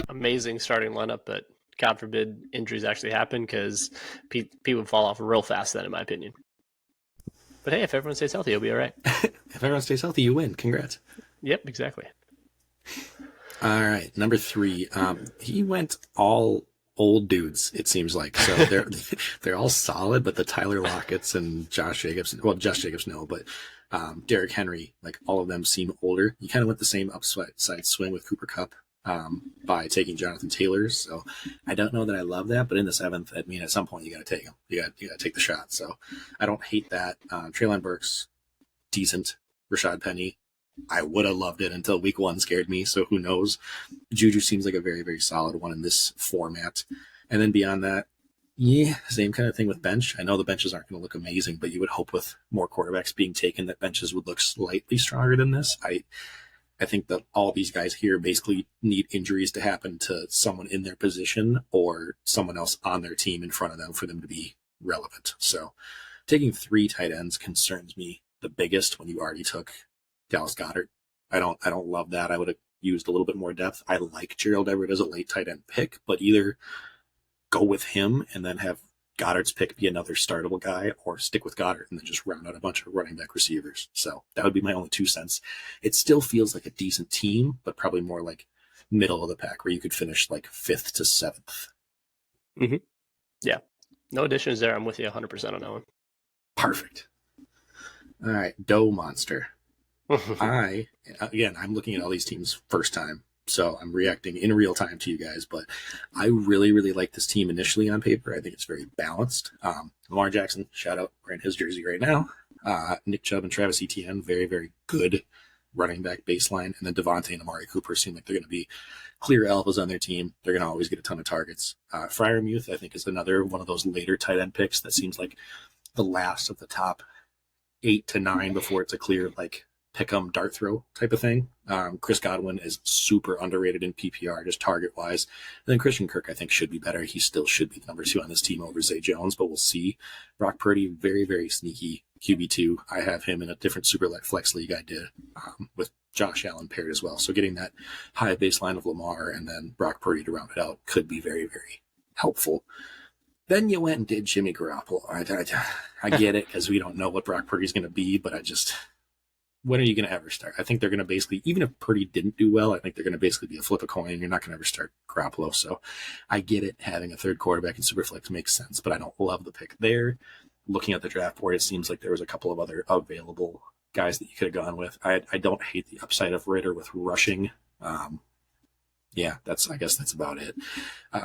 Amazing starting lineup, but God forbid injuries actually happen because people would fall off real fast then, in my opinion. But hey, if everyone stays healthy, it'll be all right. If everyone stays healthy, you win. Congrats. Yep, exactly. All right, number 3. He went all old dudes, it seems like. So they're all solid, but the Tyler Lockett's and Josh Jacobs, well, Josh Jacobs no, but Derrick Henry, like all of them seem older. You kind of went the same upside swing with Cooper Kupp. by taking Jonathan Taylor. So I don't know that I love that, but in the 7th, I mean, at some point you got to take him. You got to take the shot. So I don't hate that. Treylon Burks, decent. Rashad Penny, I would have loved it until week 1 scared me. So who knows? Juju seems like a very, very solid one in this format. And then beyond that, yeah, same kind of thing with bench. I know the benches aren't going to look amazing, but you would hope with more quarterbacks being taken that benches would look slightly stronger than this. I think that all these guys here basically need injuries to happen to someone in their position or someone else on their team in front of them for them to be relevant. So taking 3 tight ends concerns me the biggest when you already took Dallas Goedert. I don't love that. I would have used a little bit more depth. I like Gerald Everett as a late tight end pick, but either go with him and then have Goddard's pick be another startable guy, or stick with Goddard and then just round out a bunch of running back receivers. So that would be my only 2 cents. It still feels like a decent team, but probably more like middle of the pack where you could finish like 5th to 7th. Mm-hmm. Yeah. No additions there. I'm with you 100% on that one. Perfect. All right. Doe Monster. I'm looking at all these teams first time, so I'm reacting in real time to you guys, but I really, really like this team initially on paper. I think it's very balanced. Lamar Jackson, shout out, wearing his jersey right now. Nick Chubb and Travis Etienne, very, very good running back baseline. And then Devontae and Amari Cooper seem like they're going to be clear alphas on their team. They're going to always get a ton of targets. Freiermuth, I think, is another one of those later tight end picks that seems like the last of the top 8 to 9 before it's a clear, like, pick 'em dart throw type of thing. Chris Godwin is super underrated in PPR, just target wise. And then Christian Kirk, I think, should be better. He still should be number 2 on this team over Zay Jones, but we'll see. Brock Purdy, very, very sneaky QB2. I have him in a different super flex league I did with Josh Allen paired as well. So getting that high baseline of Lamar and then Brock Purdy to round it out could be very, very helpful. Then you went and did Jimmy Garoppolo. I get it because we don't know what Brock Purdy's going to be, but when are you going to ever start? I think they're going to basically, even if Purdy didn't do well, I think they're going to basically be a flip a coin. You're not going to ever start Garoppolo. So I get it. Having a third quarterback in Superflex makes sense, but I don't love the pick there. Looking at the draft board, it seems like there was a couple of other available guys that you could have gone with. I don't hate the upside of Ritter with rushing. I guess that's about it.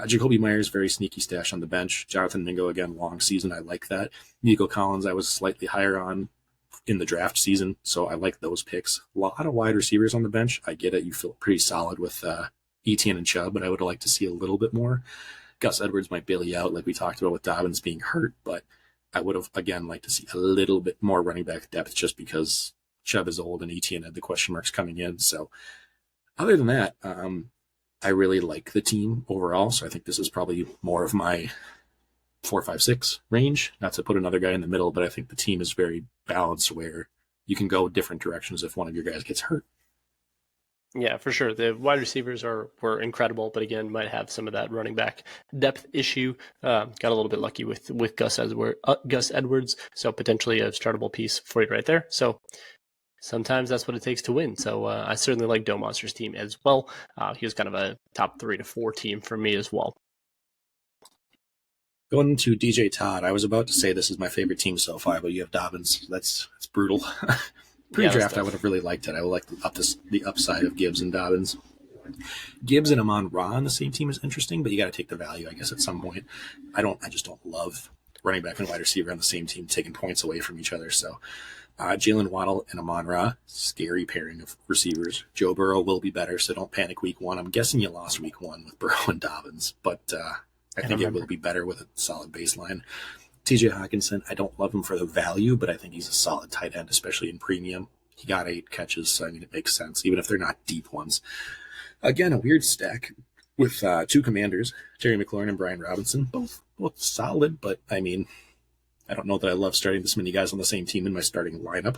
Jacoby Myers, very sneaky stash on the bench. Jonathan Mingo, again, long season. I like that. Nico Collins, I was slightly higher on in the draft season, so I like those picks. A lot of wide receivers on the bench. I get it. You feel pretty solid with Etienne and Chubb, but I would have liked to see a little bit more. Gus Edwards might bail you out like we talked about with Dobbins being hurt, but I would have, again, liked to see a little bit more running back depth just because Chubb is old and Etienne had the question marks coming in. So other than that, I really like the team overall, so I think this is probably more of my 4, 5, 6 range. Not to put another guy in the middle, but I think the team is very balanced where you can go different directions if one of your guys gets hurt. Yeah, for sure. The wide receivers were incredible, but again, might have some of that running back depth issue. Got a little bit lucky with Gus Edwards, so potentially a startable piece for you right there. So sometimes that's what it takes to win. So I certainly like Doe Monster's team as well. He was kind of a top 3 to 4 team for me as well. Going to DJ Todd, I was about to say this is my favorite team so far, but you have Dobbins. That's brutal. Pre-draft, I would have really liked it. I would like the upside of Gibbs and Dobbins. Gibbs and Amon-Ra on the same team is interesting, but you got to take the value, I guess, at some point. I just don't love running back and wide receiver on the same team taking points away from each other. So Jalen Waddle and Amon-Ra, scary pairing of receivers. Joe Burrow will be better, so don't panic week 1. I'm guessing you lost week 1 with Burrow and Dobbins, but I think it will be better with a solid baseline. TJ Hawkinson, I don't love him for the value, but I think he's a solid tight end, especially in premium. He got 8 catches, so I mean, it makes sense, even if they're not deep ones. Again, a weird stack with 2 commanders, Terry McLaurin and Brian Robinson, both solid, but I mean, I don't know that I love starting this many guys on the same team in my starting lineup.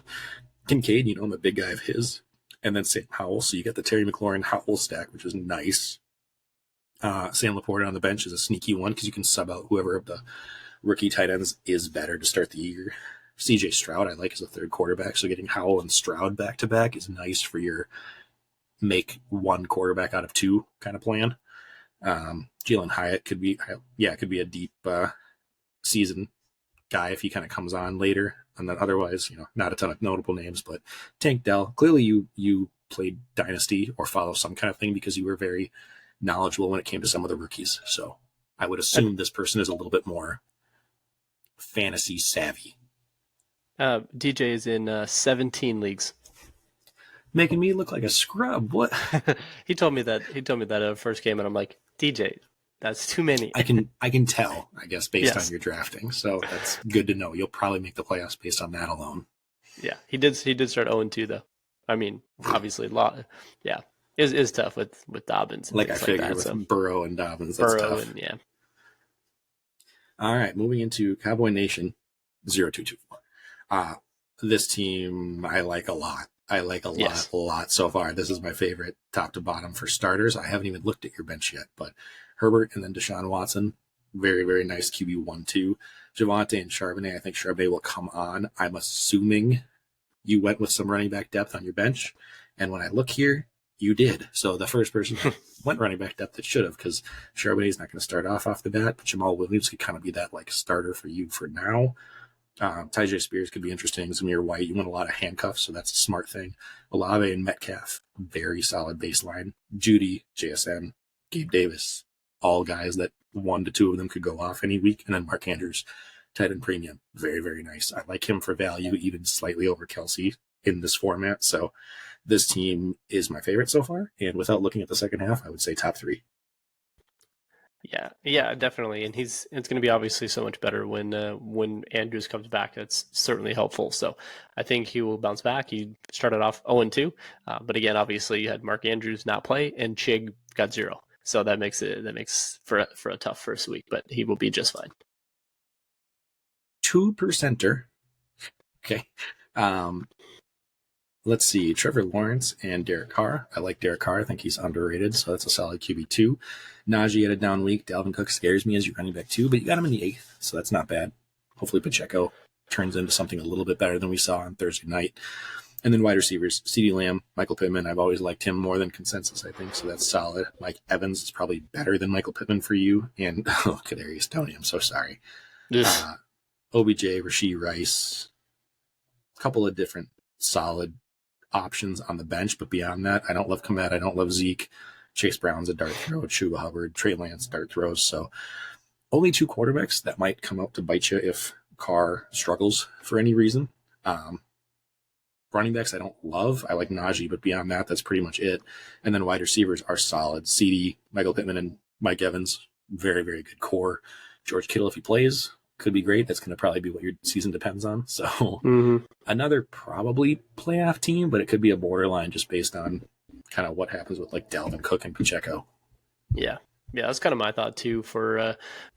Kincaid, I'm a big guy of his. And then Sam Howell, so you get the Terry McLaurin Howell stack, which is nice. Sam Laporta on the bench is a sneaky one because you can sub out whoever of the rookie tight ends is better to start the year. CJ Stroud I like as a third quarterback, so getting Howell and Stroud back-to-back is nice for your make 1 quarterback out of 2 kind of plan. Jalen Hyatt could be a deep season guy if he kind of comes on later. And then otherwise, not a ton of notable names, but Tank Dell, clearly you played Dynasty or follow some kind of thing because you were very knowledgeable when it came to some of the rookies. So I would assume this person is a little bit more fantasy savvy. DJ is in 17 leagues. Making me look like a scrub. What? He told me that first game, and I'm like, DJ, that's too many. I can tell, I guess, based on your drafting. So that's good to know. You'll probably make the playoffs based on that alone. Yeah, he did start 0-2 though. I mean, obviously, is tough with Dobbins. And like I figured that, with Burrow and Dobbins, that's tough. And All right, moving into Cowboy Nation 0224. This team I like a lot. I like a lot so far. This is my favorite top to bottom for starters. I haven't even looked at your bench yet, but Herbert and then Deshaun Watson, very, very nice QB 1-2. Javonte and Charbonnet, I think Charbonnet will come on. I'm assuming you went with some running back depth on your bench. And when I look here, you did. So the first person went running back depth that should have, because Charbonnet's not going to start off the bat, but Jamal Williams could kind of be that like starter for you for now. Tyjae Spears could be interesting. Zamir White, you want a lot of handcuffs, so that's a smart thing. Olave and Metcalf, very solid baseline. Judy, JSN, Gabe Davis, all guys that 1 to 2 of them could go off any week. And then Mark Andrews, tight end premium, very, very nice. I like him for value, even slightly over Kelsey in this format. So this team is my favorite so far. And without looking at the second half, I would say top 3. Yeah, definitely, and it's going to be obviously so much better when Andrews comes back. That's certainly helpful. So I think he will bounce back. He started off 0-2, but again, obviously you had Mark Andrews not play, and Chig got 0. So that makes for a tough first week, but he will be just fine. 2%er. Okay. Let's see, Trevor Lawrence and Derek Carr. I like Derek Carr. I think he's underrated, so that's a solid QB2. Najee had a down week. Dalvin Cook scares me as your running back 2, but you got him in the 8th, so that's not bad. Hopefully Pacheco turns into something a little bit better than we saw on Thursday night. And then wide receivers, CeeDee Lamb, Michael Pittman. I've always liked him more than consensus, I think, so that's solid. Mike Evans is probably better than Michael Pittman for you. And, Kadarius Toney, I'm so sorry. OBJ, Rashee Rice, a couple of different solid options on the bench, but beyond that, I don't love Komet. I don't love Zeke. Chase Brown's a dart throw. Chuba Hubbard, Trey Lance, dart throws. So only 2 quarterbacks that might come out to bite you if Carr struggles for any reason. Running backs I don't love. I like Najee, but beyond that, that's pretty much it. And then wide receivers are solid. CD, Michael Pittman, and Mike Evans, very, very good core. George Kittle, if he plays, could be great. That's going to probably be what your season depends on. So another probably playoff team, but it could be a borderline just based on kind of what happens with like Dalvin Cook and Pacheco. Yeah, that's kind of my thought too for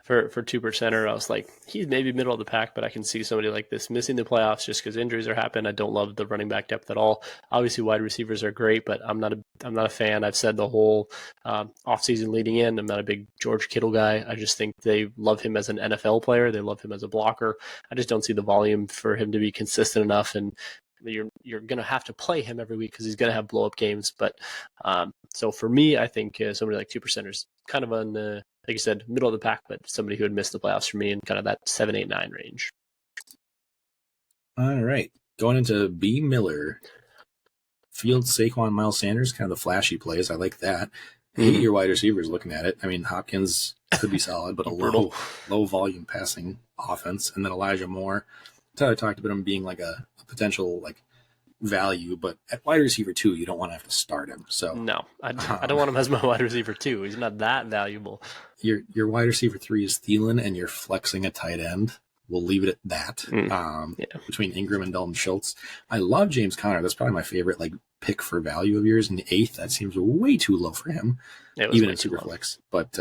2%er. I was like, he's maybe middle of the pack, but I can see somebody like this missing the playoffs just because injuries are happening. I don't love the running back depth at all. Obviously, wide receivers are great, but I'm not a fan. I've said the whole offseason leading in, I'm not a big George Kittle guy. I just think they love him as an NFL player. They love him as a blocker. I just don't see the volume for him to be consistent enough, and you're going to have to play him every week because he's going to have blow-up games. But so for me, I think somebody like 2% is kind of on the, like you said, middle of the pack, but somebody who would miss the playoffs for me in kind of that 7, 8, 9 range. All right. Going into B. Miller. Fields, Saquon, Miles Sanders, kind of the flashy plays. I like that. I hate your wide receivers looking at it. I mean, Hopkins could be solid, but a low volume passing offense. And then Elijah Moore. Tyler talked about him being like a potential like value, but at wide receiver 2, you don't want to have to start him. So no, I don't want him as my wide receiver 2. He's not that valuable. Your wide receiver 3 is Thielen, and you're flexing a tight end. We'll leave it at that. Between Ingram and Dalton Schultz, I love James Conner. That's probably my favorite like pick for value of yours in the 8th. That seems way too low for him, even in Superflex. But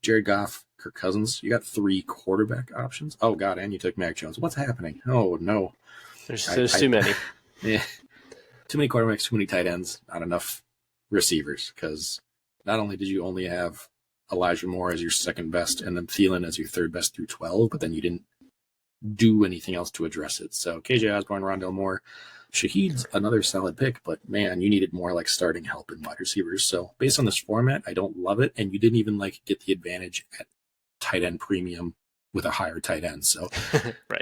Jared Goff, Kirk Cousins, you got 3 quarterback options. Oh God, and you took Mac Jones. What's happening? Oh no, there's too many. Yeah, too many quarterbacks, too many tight ends, not enough receivers. Because not only did you only have Elijah Moore as your second best, and then Thielen as your third best through 12, but then you didn't do anything else to address it. So KJ Osborne, Rondale Moore, Shaheed's another solid pick, but man, you needed more like starting help in wide receivers. So based on this format, I don't love it, and you didn't even like get the advantage at tight end premium with a higher tight end. So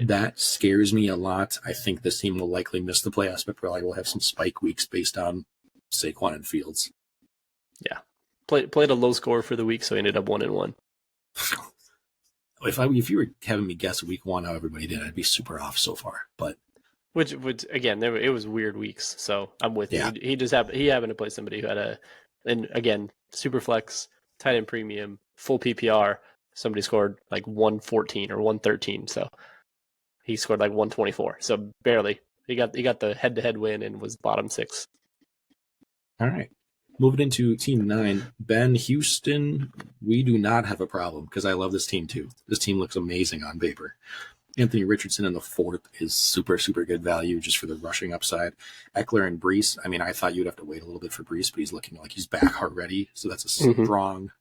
That scares me a lot. I think this team will likely miss the playoffs, but probably will have some spike weeks based on Saquon and Fields. Yeah. Played a low score for the week, so he ended up 1-1. If you were having me guess week 1 how everybody did, I'd be super off so far. But which again, it was weird weeks, so I'm with Yeah. you. He just happened to play somebody who had and again, super flex, tight end premium, full PPR. Somebody scored like 114 or 113, so he scored like 124. So barely. He got the head-to-head win and was bottom 6. all right. Moving into Team 9, Ben Houston, we do not have a problem because I love this team too. This team looks amazing on paper. Anthony Richardson in the 4th is super, super good value just for the rushing upside. Eckler and Brees, I mean, I thought you'd have to wait a little bit for Brees, but he's looking like he's back already. So that's a strong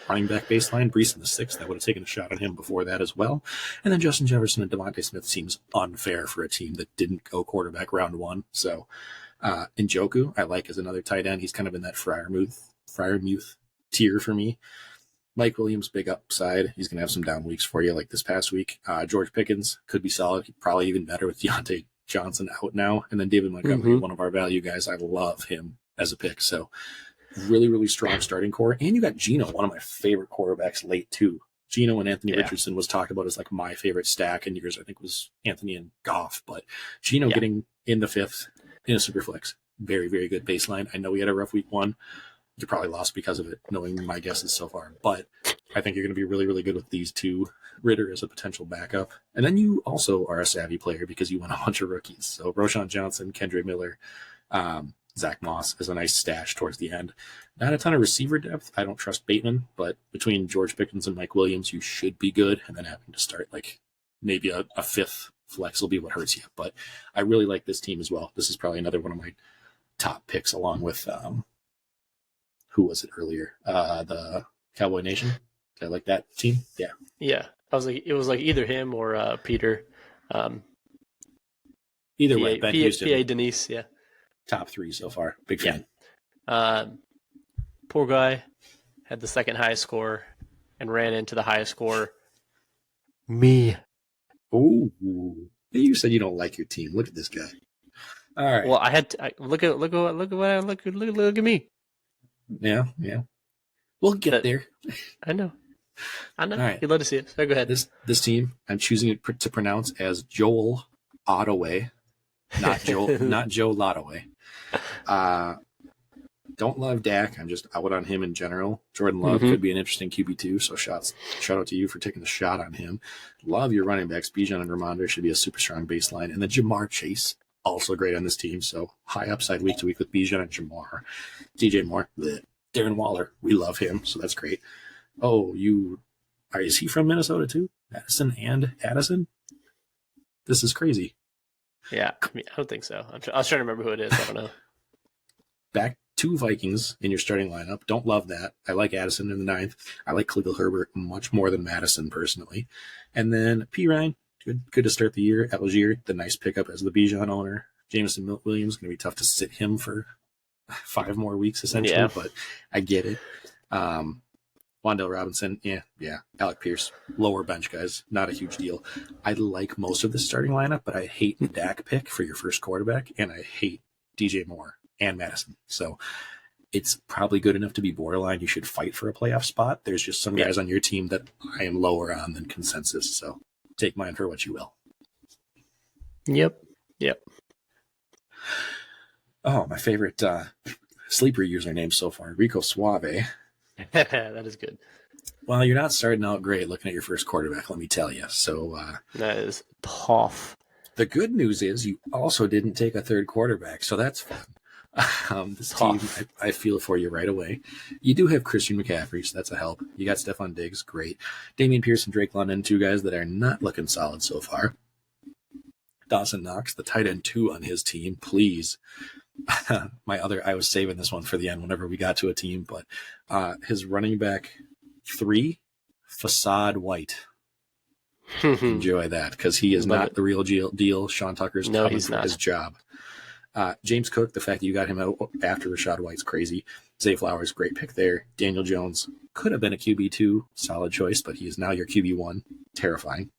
running back baseline. Brees in the 6th, I would have taken a shot on him before that as well. And then Justin Jefferson and Devontae Smith seems unfair for a team that didn't go quarterback round 1. So Njoku, I like as another tight end. He's kind of in that Freiermuth tier for me. Mike Williams, big upside. He's going to have some down weeks for you, like this past week. George Pickens could be solid, probably even better with Deontay Johnson out now. And then David Montgomery, one of our value guys. I love him as a pick. So really, really strong starting core. And you got Geno, one of my favorite quarterbacks late too. Geno and Anthony Richardson was talked about as like my favorite stack, and yours I think was Anthony and Goff. But Geno getting in the 5th in a super flex, very, very good baseline. I know we had a rough week 1. You probably lost because of it, knowing my guesses so far. But I think you're going to be really, really good with these two. Ritter as a potential backup. And then you also are a savvy player because you won a bunch of rookies. So Roshan Johnson, Kendra Miller, Zach Moss is a nice stash towards the end. Not a ton of receiver depth. I don't trust Bateman, but between George Pickens and Mike Williams, you should be good. And then having to start like maybe a 5th flex will be what hurts you. But I really like this team as well. This is probably another one of my top picks along with who was it earlier? The Cowboy Nation. Did I like that team? Yeah. Yeah. It was like either him or Peter. Either way, Ben Houston. PA Denise, yeah. Top 3 so far. Big fan. Poor guy had the 2nd highest score and ran into the highest score. Me. Oh, you said you don't like your team. Look at this guy. All right. Well, I had to, look at me. Yeah. We'll get there. I know. All right. You'd love to see it. So go ahead. This team, I'm choosing it to pronounce as Joel Ottaway, not Joe Lottaway. Don't love Dak. I'm just out on him in general. Jordan Love could be an interesting QB2, so shout out to you for taking the shot on him. Love your running backs. Bijan and Ramondre should be a super strong baseline. And then Jamar Chase, also great on this team. So high upside week to week with Bijan and Jamar. DJ Moore, Darren Waller, we love him, so that's great. Oh, is he from Minnesota too? Addison? This is crazy. Yeah, I don't think so. I was trying to remember who it is. I don't know. Back 2 Vikings in your starting lineup. Don't love that. I like Addison in the 9th. I like Khalil Herbert much more than Madison personally. And then P. Ryan, good to start the year. Algier, the nice pickup as the Bijan owner. Jameson Williams, going to be tough to sit him for 5 more weeks essentially, but I get it. Wan'Dale Robinson, yeah. Alec Pierce, lower bench guys, not a huge deal. I like most of the starting lineup, but I hate the Dak pick for your first quarterback, and I hate DJ Moore and Madison. So it's probably good enough to be borderline. You should fight for a playoff spot. There's just some guys on your team that I am lower on than consensus, so take mine for what you will. Yep. Oh, my favorite sleeper username so far, Rico Suave. That is good. Well, you're not starting out great looking at your first quarterback, let me tell you. So that is tough. The good news is you also didn't take a 3rd quarterback, so that's fun. This team, I feel for you right away. You do have Christian McCaffrey, so that's a help. You got Stephon Diggs, great. Damian Pierce and Drake London, 2 guys that are not looking solid so far. Dawson Knox, the tight end 2 on his team, please. I was saving this one for the end whenever we got to a team, but his running back 3, Facade White. Enjoy that because he is not the real deal. Sean Tucker's coming for his job. James Cook, the fact that you got him out after Rashad White's crazy. Zay Flowers, great pick there. Daniel Jones could have been a QB2, solid choice, but he is now your QB1, terrifying.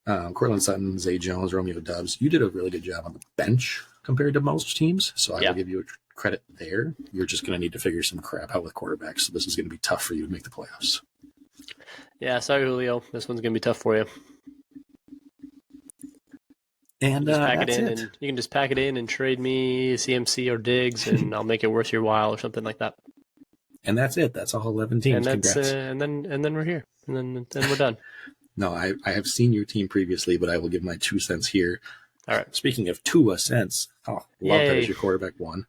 Cortland Sutton, Zay Jones, Romeo Doubs. You did a really good job on the bench compared to most teams, so I will give you credit there. You're just going to need to figure some crap out with quarterbacks. So this is going to be tough for you to make the playoffs. Yeah, sorry, Julio. This one's going to be tough for you. And just pack that's it in, it. and you can just pack it in and trade me CMC or Diggs, and I'll make it worth your while or something like that. And that's it. That's all 11 teams. And that's Congrats. and then we're here, and then we're done. No, I have seen your team previously, but I will give my 2 cents here. All right. Speaking of 2 cents, love that Yay. as your quarterback 1.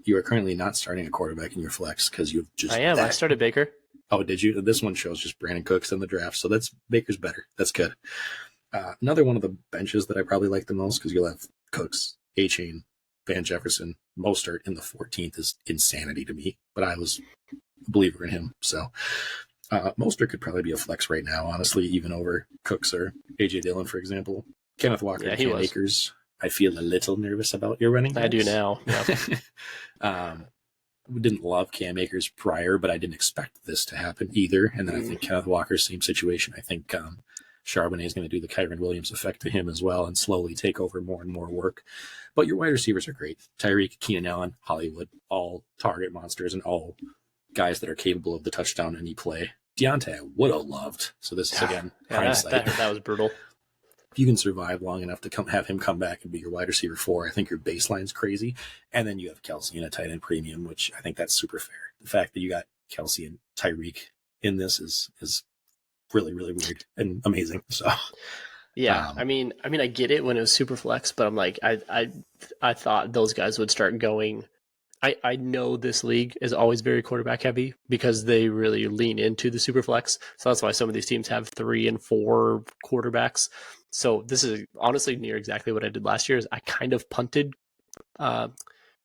You are currently not starting a quarterback in your flex because you've just. I am. I started Baker. Oh, did you? This one shows just Brandon Cooks in the draft, so that's Baker's better. That's good. Another one of the benches that I probably like the most, because you'll have Cooks, A-Chain, Van Jefferson, Mostert in the 14th is insanity to me, but I was a believer in him. So Mostert could probably be a flex right now, honestly, even over Cooks or A.J. Dillon, for example. Kenneth Walker, Yeah, and he Cam was. Akers. I feel a little nervous about your running backs. I do now. Yeah. We didn't love Cam Akers prior, but I didn't expect this to happen either. And then I think Kenneth Walker, same situation. I think Charbonnet is going to do the Kyron Williams effect to him as well and slowly take over more and more work. But your wide receivers are great. Tyreek, Keenan Allen, Hollywood, all target monsters and all guys that are capable of the touchdown any play. Deontay, I would have loved. So this is, again, hindsight. That was brutal. If you can survive long enough to have him come back and be your wide receiver 4, I think your baseline's crazy. And then you have Kelsey in a tight end premium, which I think that's super fair. The fact that you got Kelsey and Tyreek in this is really, really weird and amazing. So yeah, I mean, I get it when it was super flex, but I'm like, I thought those guys would start going. I know this league is always very quarterback heavy because they really lean into the super flex. So that's why some of these teams have 3 and 4 quarterbacks. So this is honestly near exactly what I did last year. Is I kind of punted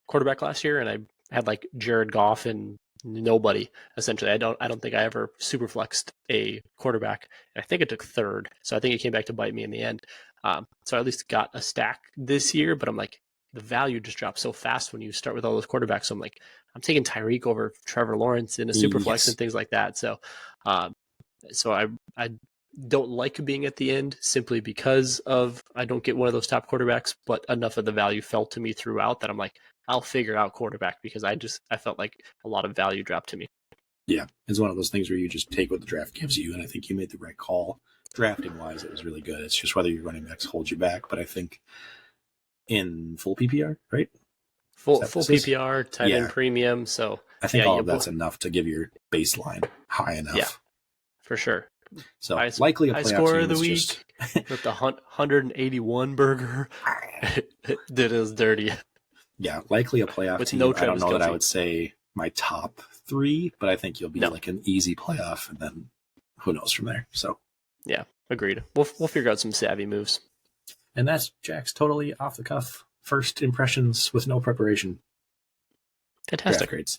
quarterback last year, and I had like Jared Goff and nobody essentially. I don't think I ever super flexed a quarterback. And I think it took 3rd, so I think it came back to bite me in the end. So I at least got a stack this year, but I'm like, the value just drops so fast when you start with all those quarterbacks. So I'm like, I'm taking Tyreek over Trevor Lawrence in a super flex and things like that. So, so I don't like being at the end simply because of I don't get one of those top quarterbacks, but enough of the value fell to me throughout that I'm like, I'll figure out quarterback because I felt like a lot of value dropped to me. Yeah, it's one of those things where you just take what the draft gives you, and I think you made the right call. Drafting wise, it was really good. It's just whether your running backs hold you back, but I think in full PPR, right? Full PPR, tight end premium. So I think all of that's enough to give your baseline high enough. Yeah, for sure. So likely a playoff score of the week just... with the 181 burger. That is dirty. Yeah, likely a playoff with team. No I don't know Kelsey. that I would say my top 3, but I think you'll be like an easy playoff, and then who knows from there. So yeah, agreed. We'll figure out some savvy moves. And that's Jack's totally off the cuff first impressions with no preparation. Fantastic. Grades.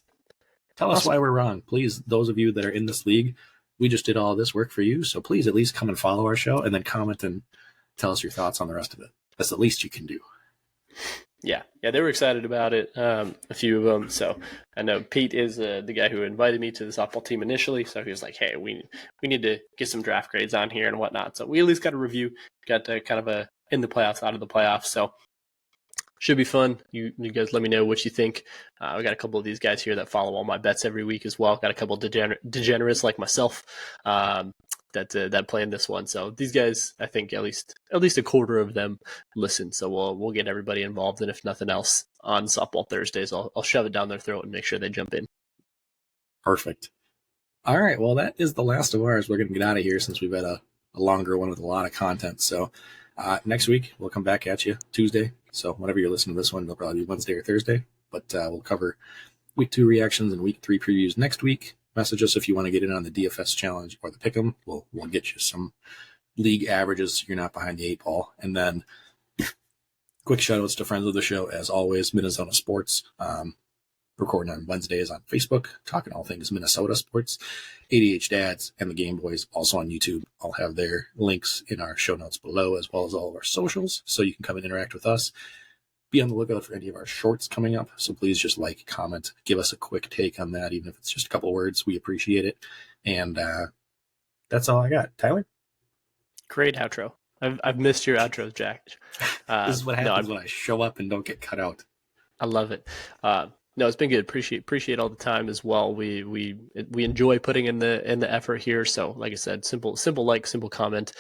Tell us why we're wrong. Please, those of you that are in this league, we just did all this work for you. So please at least come and follow our show and then comment and tell us your thoughts on the rest of it. That's the least you can do. Yeah, they were excited about it, a few of them. So I know Pete is the guy who invited me to the softball team initially. So he was like, hey, we need to get some draft grades on here and whatnot. So we at least got a review, got kind of a in the playoffs, out of the playoffs. So should be fun. You guys let me know what you think. We got a couple of these guys here that follow all my bets every week as well. Got a couple of degenerates like myself that play in this one. So these guys, I think at least a quarter of them listen. So we'll get everybody involved, and if nothing else, on Softball Thursdays, I'll shove it down their throat and make sure they jump in. Perfect. All right. Well, that is the last of ours. We're going to get out of here since we've had a longer one with a lot of content. So next week we'll come back at you Tuesday. So whenever you're listening to this one, it'll probably be Wednesday or Thursday. But we'll cover week 2 reactions and week 3 previews next week. Message us if you want to get in on the DFS challenge or the pick'em. We'll get you some league averages so you're not behind the 8 ball. And then quick shout outs to friends of the show, as always, Minnesota Sports. Recording on Wednesdays on Facebook, talking all things Minnesota sports. ADH Dads and the Game Boys, also on YouTube. I'll have their links in our show notes below, as well as all of our socials, so you can come and interact with us. Be on the lookout for any of our shorts coming up, so please just like, comment, give us a quick take on that, even if it's just a couple words. We appreciate it. And that's all I got. Tyler? Great outro. I've missed your outros, Jack. This is what happens when I show up and don't get cut out. I love it. No, it's been good. Appreciate all the time as well. We enjoy putting in the effort here. So, like I said, simple like, simple comment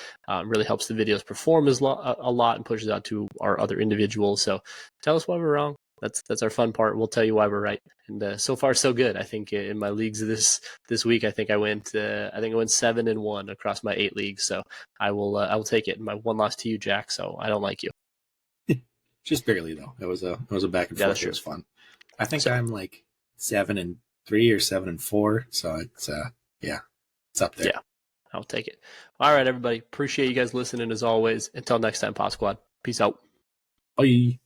really helps the videos perform a lot and pushes out to our other individuals. So, tell us why we're wrong. That's our fun part. We'll tell you why we're right. And so far, so good. I think in my leagues this week, I think I went 7-1 across my 8 leagues. So I will take it. My one loss to you, Jack. So I don't like you. Just barely though. It was a back and Yeah, forth. that's It true. was fun. I think I'm like 7-3 or 7-4. So it's it's up there. Yeah, I'll take it. All right, everybody. Appreciate you guys listening as always. Until next time, Pod Squad. Peace out. Bye.